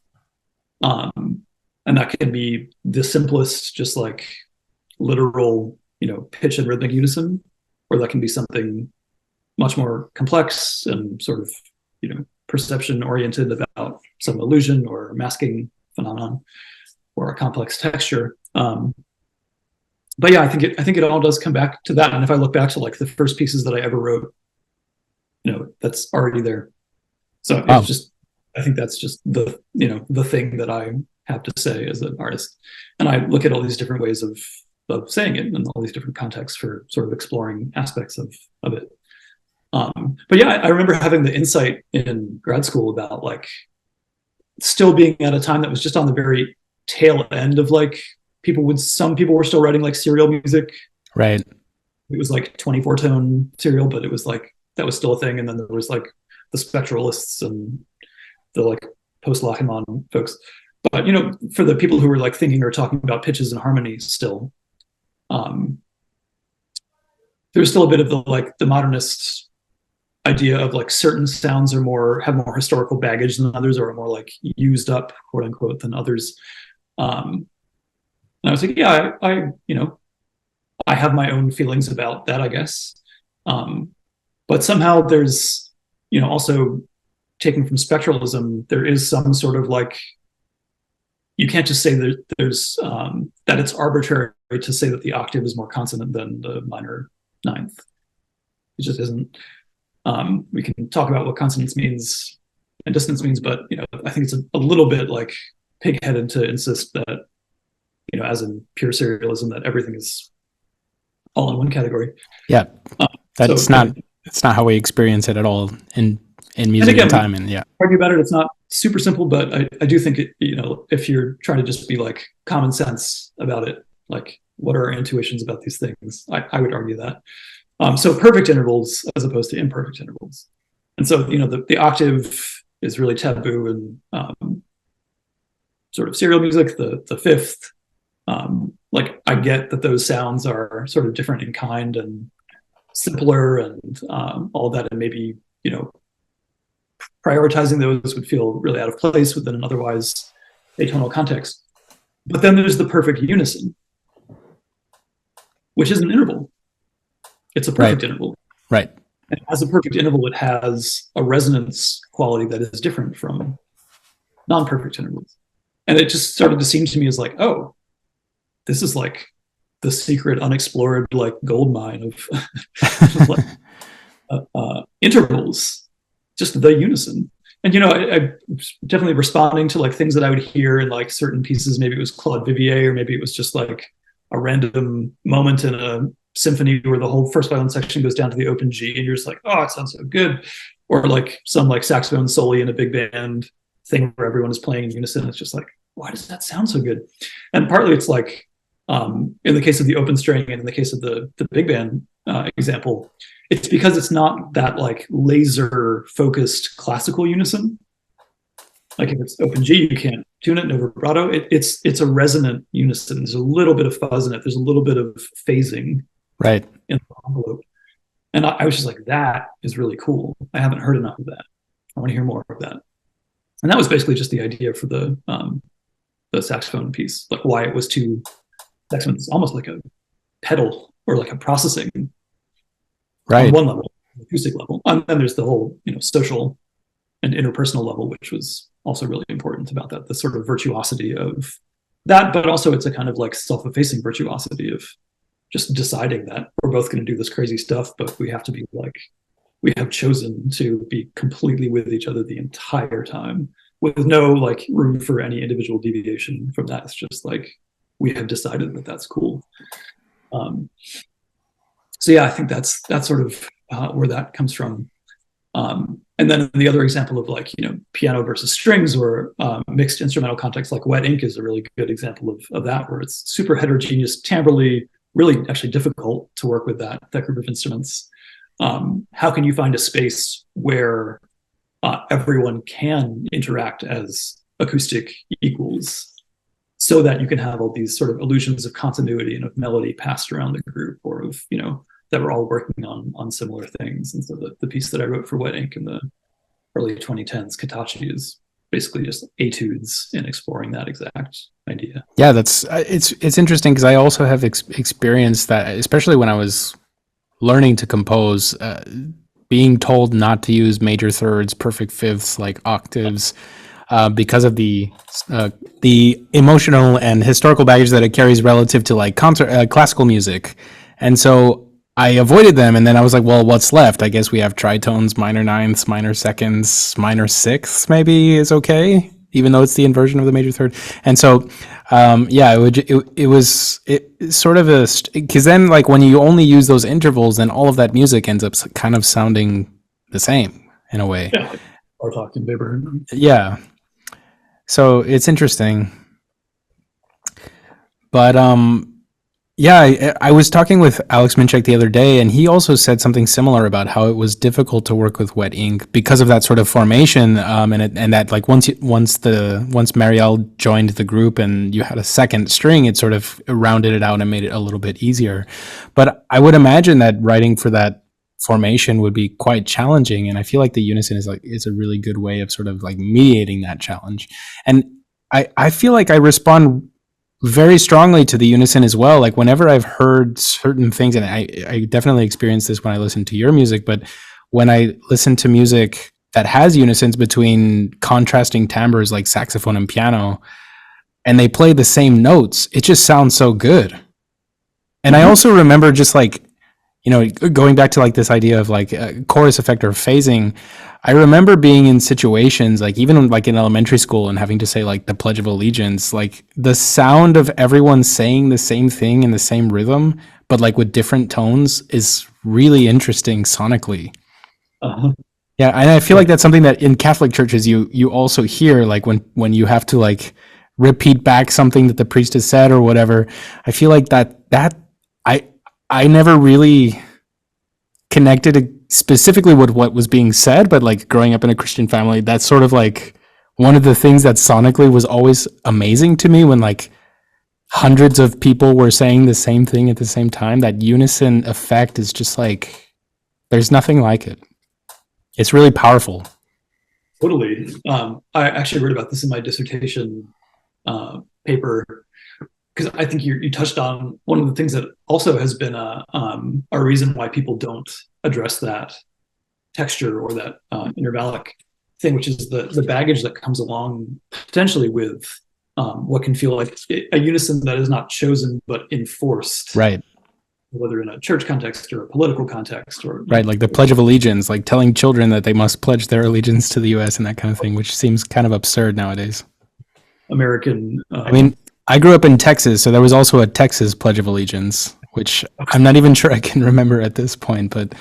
And that can be the simplest, just like literal, you know, pitch and rhythmic unison, or that can be something much more complex and sort of, you know, perception oriented about some illusion or masking phenomenon or a complex texture. But yeah, I think it all does come back to that. And if I look back to like the first pieces that I ever wrote, you know, that's already there. So Wow. it's just, I think that's just the, you know, the thing that I have to say as an artist. And I look at all these different ways of saying it and all these different contexts for sort of exploring aspects of it. But yeah, I remember having the insight in grad school about like still being at a time that was just on the very tail end of like some people were still writing like serial music. Right. It was like 24 tone serial, but it was like, that was still a thing. And then there was like the spectralists and the like post Lachenmann folks. But, you know, for the people who were like thinking or talking about pitches and harmonies still, there's still a bit of the like the modernist idea of like certain sounds have more historical baggage than others, or are more like used up, quote unquote, than others. And I was like, yeah, I you know, I have my own feelings about that, I guess. But somehow there's, you know, also taken from spectralism, there is some sort of like, you can't just say that there's that it's arbitrary to say that the octave is more consonant than the minor ninth. It just isn't. We can talk about what consonance means and dissonance means, but I think it's a little bit like pig-headed to insist that, as in pure serialism, that everything is all in one category. Yeah, that's so, not it's not how we experience it at all in music and time. And yeah, argue about it. It's not super simple, but I do think it, if you're trying to just be like common sense about it, like what are our intuitions about these things, I would argue that. So perfect intervals as opposed to imperfect intervals. And so, the octave is really taboo in sort of serial music, the fifth. Like I get that those sounds are sort of different in kind and simpler and all that, and maybe, prioritizing those would feel really out of place within an otherwise atonal context. But then there's the perfect unison, which is an interval. It's a perfect interval. Right. And as a perfect interval, it has a resonance quality that is different from non-perfect intervals. And it just started to seem to me as like, oh, this is like the secret unexplored like gold mine of like, intervals, just the unison. And I definitely responding to like things that I would hear in like certain pieces. Maybe it was Claude Vivier, or maybe it was just like a random moment in a symphony where the whole first violin section goes down to the open G, and you're just like, oh, it sounds so good. Or like some like saxophone solo in a big band thing where everyone is playing in unison. It's just like, why does that sound so good? And partly it's like, in the case of the open string and in the case of the big band example, it's because it's not that like laser focused classical unison. Like if it's open G, you can't tune it, no vibrato. It's a resonant unison. There's a little bit of fuzz in it. There's a little bit of phasing right in the envelope. And I was just like, that is really cool. I haven't heard enough of that. I want to hear more of that. And that was basically just the idea for the saxophone piece, like why it was two saxophones. It's almost like a pedal or like a processing. Right. On one level, acoustic level. And then there's the whole, social and interpersonal level, which was also really important about that, the sort of virtuosity of that, but also it's a kind of like self-effacing virtuosity of just deciding that we're both going to do this crazy stuff, but we have to be like, we have chosen to be completely with each other the entire time with no like room for any individual deviation from that. It's just like, we have decided that that's cool. So yeah, I think that's sort of where that comes from. And then the other example of like, piano versus strings or mixed instrumental context, like Wet Ink is a really good example of that, where it's super heterogeneous, timbrally, really actually difficult to work with that group of instruments. How can you find a space where everyone can interact as acoustic equals so that you can have all these sort of illusions of continuity and of melody passed around the group, or of, that we're all working on similar things. And so the piece that I wrote for Wet Ink in the early 2010s, Katachi, is basically just etudes in exploring that exact idea. Yeah, it's interesting because I also have experienced that, especially when I was learning to compose, being told not to use major thirds, perfect fifths, like octaves, because of the emotional and historical baggage that it carries relative to like classical music. And so I avoided them, and then I was like, well, what's left? I guess we have tritones, minor ninths, minor seconds, minor sixths maybe is okay, even though it's the inversion of the major third. And so, it was sort of because then like when you only use those intervals, then all of that music ends up kind of sounding the same in a way. Yeah, like Bartok and Webern. Yeah. So it's interesting. But I was talking with Alex Minchek the other day, and he also said something similar about how it was difficult to work with Wet Ink because of that sort of formation, and that like once Marielle joined the group and you had a second string, it sort of rounded it out and made it a little bit easier. But I would imagine that writing for that formation would be quite challenging, and I feel like the unison is a really good way of sort of like mediating that challenge. And I feel like I respond very strongly to the unison as well. Like whenever I've heard certain things, and I definitely experienced this when I listen to your music, but when I listen to music that has unisons between contrasting timbres like saxophone and piano, and they play the same notes, it just sounds so good. And I also remember just like, going back to like this idea of like chorus effect or phasing, I remember being in situations like even like in elementary school and having to say like the Pledge of Allegiance, like the sound of everyone saying the same thing in the same rhythm, but like with different tones is really interesting sonically. Uh-huh. Yeah, and I feel like that's something that in Catholic churches you also hear, like when you have to like repeat back something that the priest has said or whatever. I feel like that I I never really connected specifically with what was being said, but like growing up in a Christian family, that's sort of like one of the things that sonically was always amazing to me when like hundreds of people were saying the same thing at the same time. That unison effect is just like there's nothing like it. It's really powerful. Totally. I actually wrote about this in my dissertation paper, because I think you touched on one of the things that also has been a reason why people don't address that texture or that intervallic thing, which is the baggage that comes along potentially with what can feel like a unison that is not chosen but enforced, Right. whether in a church context or a political context, or Right, like the Pledge of Allegiance, like telling children that they must pledge their allegiance to the U.S. and that kind of thing, which seems kind of absurd nowadays. American. I mean, I grew up in Texas, so there was also a Texas Pledge of Allegiance, which I'm not even sure I can remember at this point, but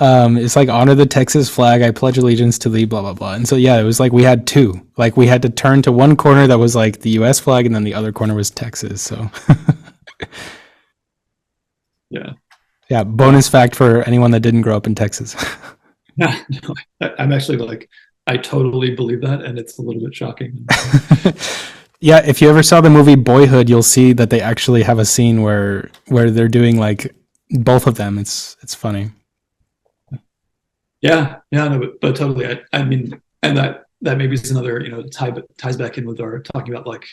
it's like honor the Texas flag. I pledge allegiance to the blah, blah, blah. And so, yeah, it was like we had two. Like we had to turn to one corner that was like the U.S. flag, and then the other corner was Texas. So, Yeah. yeah, bonus fact for anyone that didn't grow up in Texas. No, I'm actually like, I totally believe that, and it's a little bit shocking. Yeah, if you ever saw the movie Boyhood, you'll see that they actually have a scene where they're doing like both of them. It's funny. Yeah, no, but totally. I mean, and that maybe is another, ties back in with our talking about like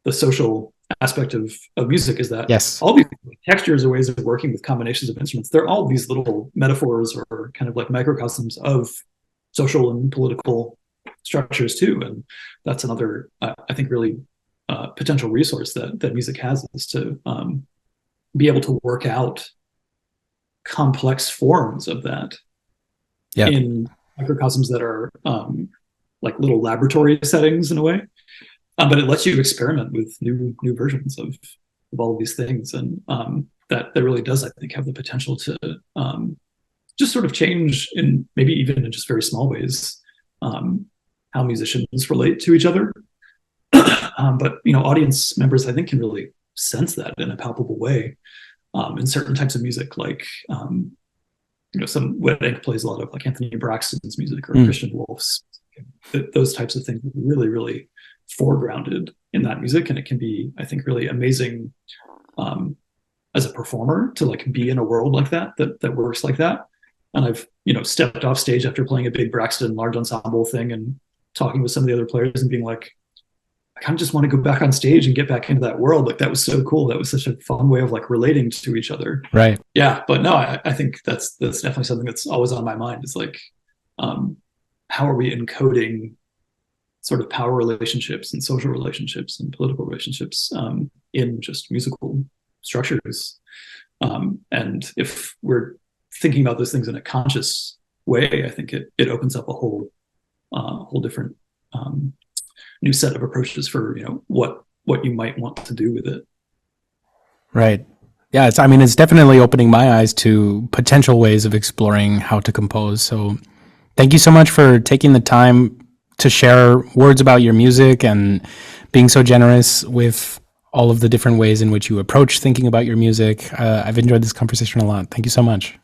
the social aspect of music, is that Yes. all these textures or ways of working with combinations of instruments, they're all these little metaphors or kind of like microcosms of social and political structures too. And that's another, I think, really potential resource that music has, is to be able to work out complex forms of that Yeah. in microcosms that are like little laboratory settings in a way. But it lets you experiment with new versions of all of these things, and that really does, I think, have the potential to just sort of change, in maybe even in just very small ways, how musicians relate to each other. But audience members, I think, can really sense that in a palpable way in certain types of music, like some Wet Ink plays a lot of like Anthony Braxton's music or Christian Wolf's. Those types of things are really, really foregrounded in that music, and it can be, I think, really amazing as a performer to like be in a world like that works like that. And I've stepped off stage after playing a big Braxton large ensemble thing and talking with some of the other players and being like, I kind of just want to go back on stage and get back into that world. Like that was so cool. That was such a fun way of like relating to each other. Right. Yeah, but no, I think that's definitely something that's always on my mind. Is like, how are we encoding sort of power relationships and social relationships and political relationships in just musical structures? And if we're thinking about those things in a conscious way, I think it opens up a whole different new set of approaches for what you might want to do with it. Right. Yeah, it's definitely opening my eyes to potential ways of exploring how to compose. So thank you so much for taking the time to share words about your music and being so generous with all of the different ways in which you approach thinking about your music. I've enjoyed this conversation a lot. Thank you so much.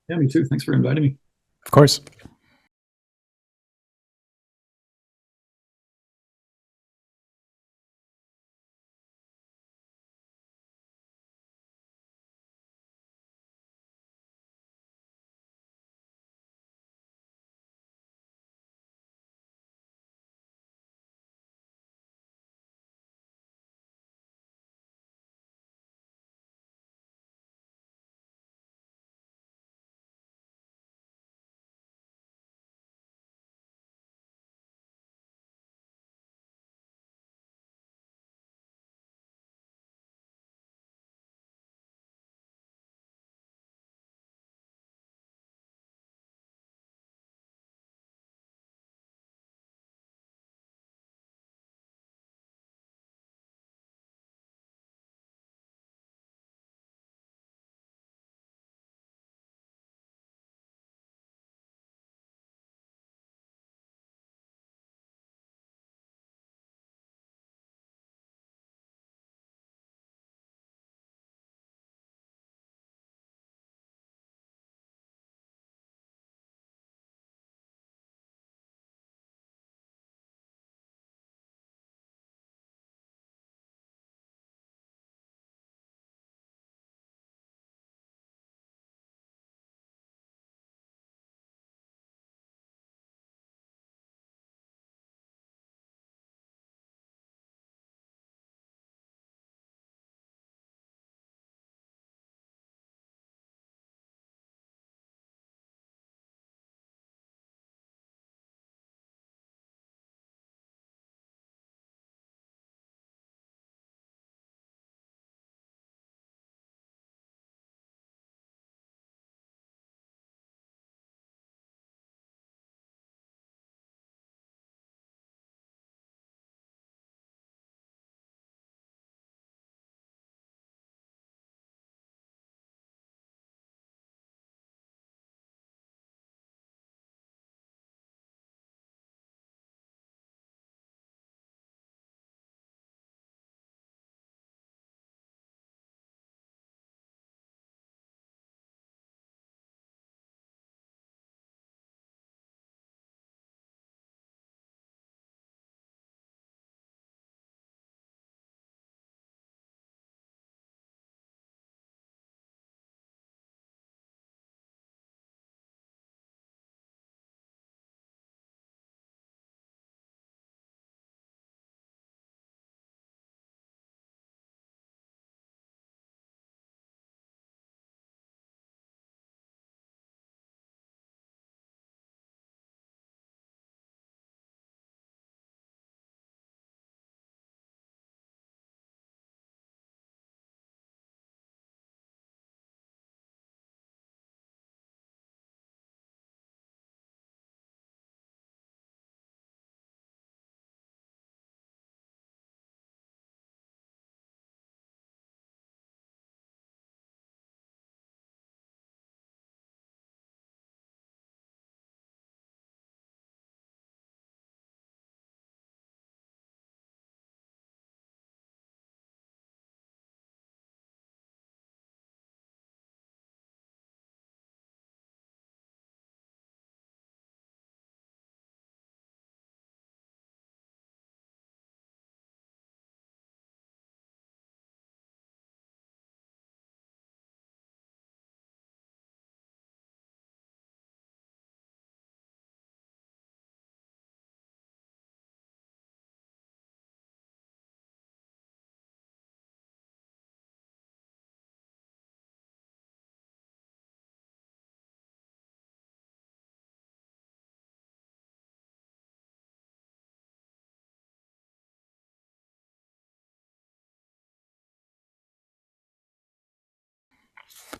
Yeah, me too. Thanks for inviting me. Of course.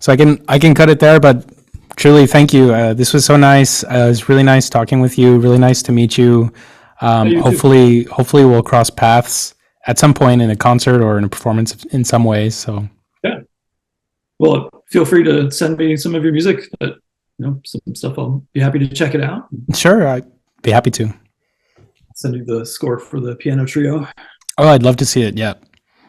So I can cut it there, but truly, thank you. This was so nice. It was really nice talking with you. Really nice to meet you. You too. Hopefully we'll cross paths at some point in a concert or in a performance in some ways. So Yeah. Well, feel free to send me some of your music. That some stuff. I'll be happy to check it out. sure, I'd be happy to. I'll send you the score for the piano trio. Oh, I'd love to see it. Yeah,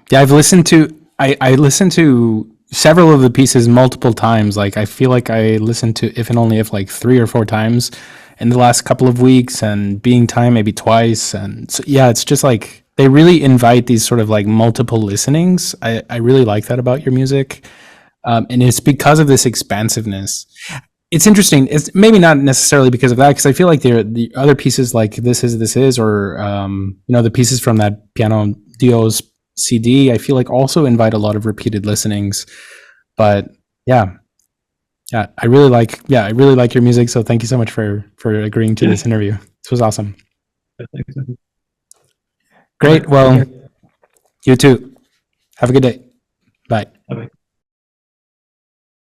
yeah. I listened to several of the pieces multiple times. Like I feel like I listened to If and Only If like 3 or 4 times in the last couple of weeks, and Being Time maybe twice. And so, yeah, it's just like they really invite these sort of like multiple listenings. I really like that about your music, and it's because of this expansiveness. It's interesting. It's maybe not necessarily because of that, because I feel like the other pieces like This Is, or the pieces from that Piano Duos CD, I feel like also invite a lot of repeated listenings. But yeah, I really like your music. So thank you so much for agreeing to this interview. This was awesome. Thanks. Great. Well, you too. Have a good day. Bye. Bye.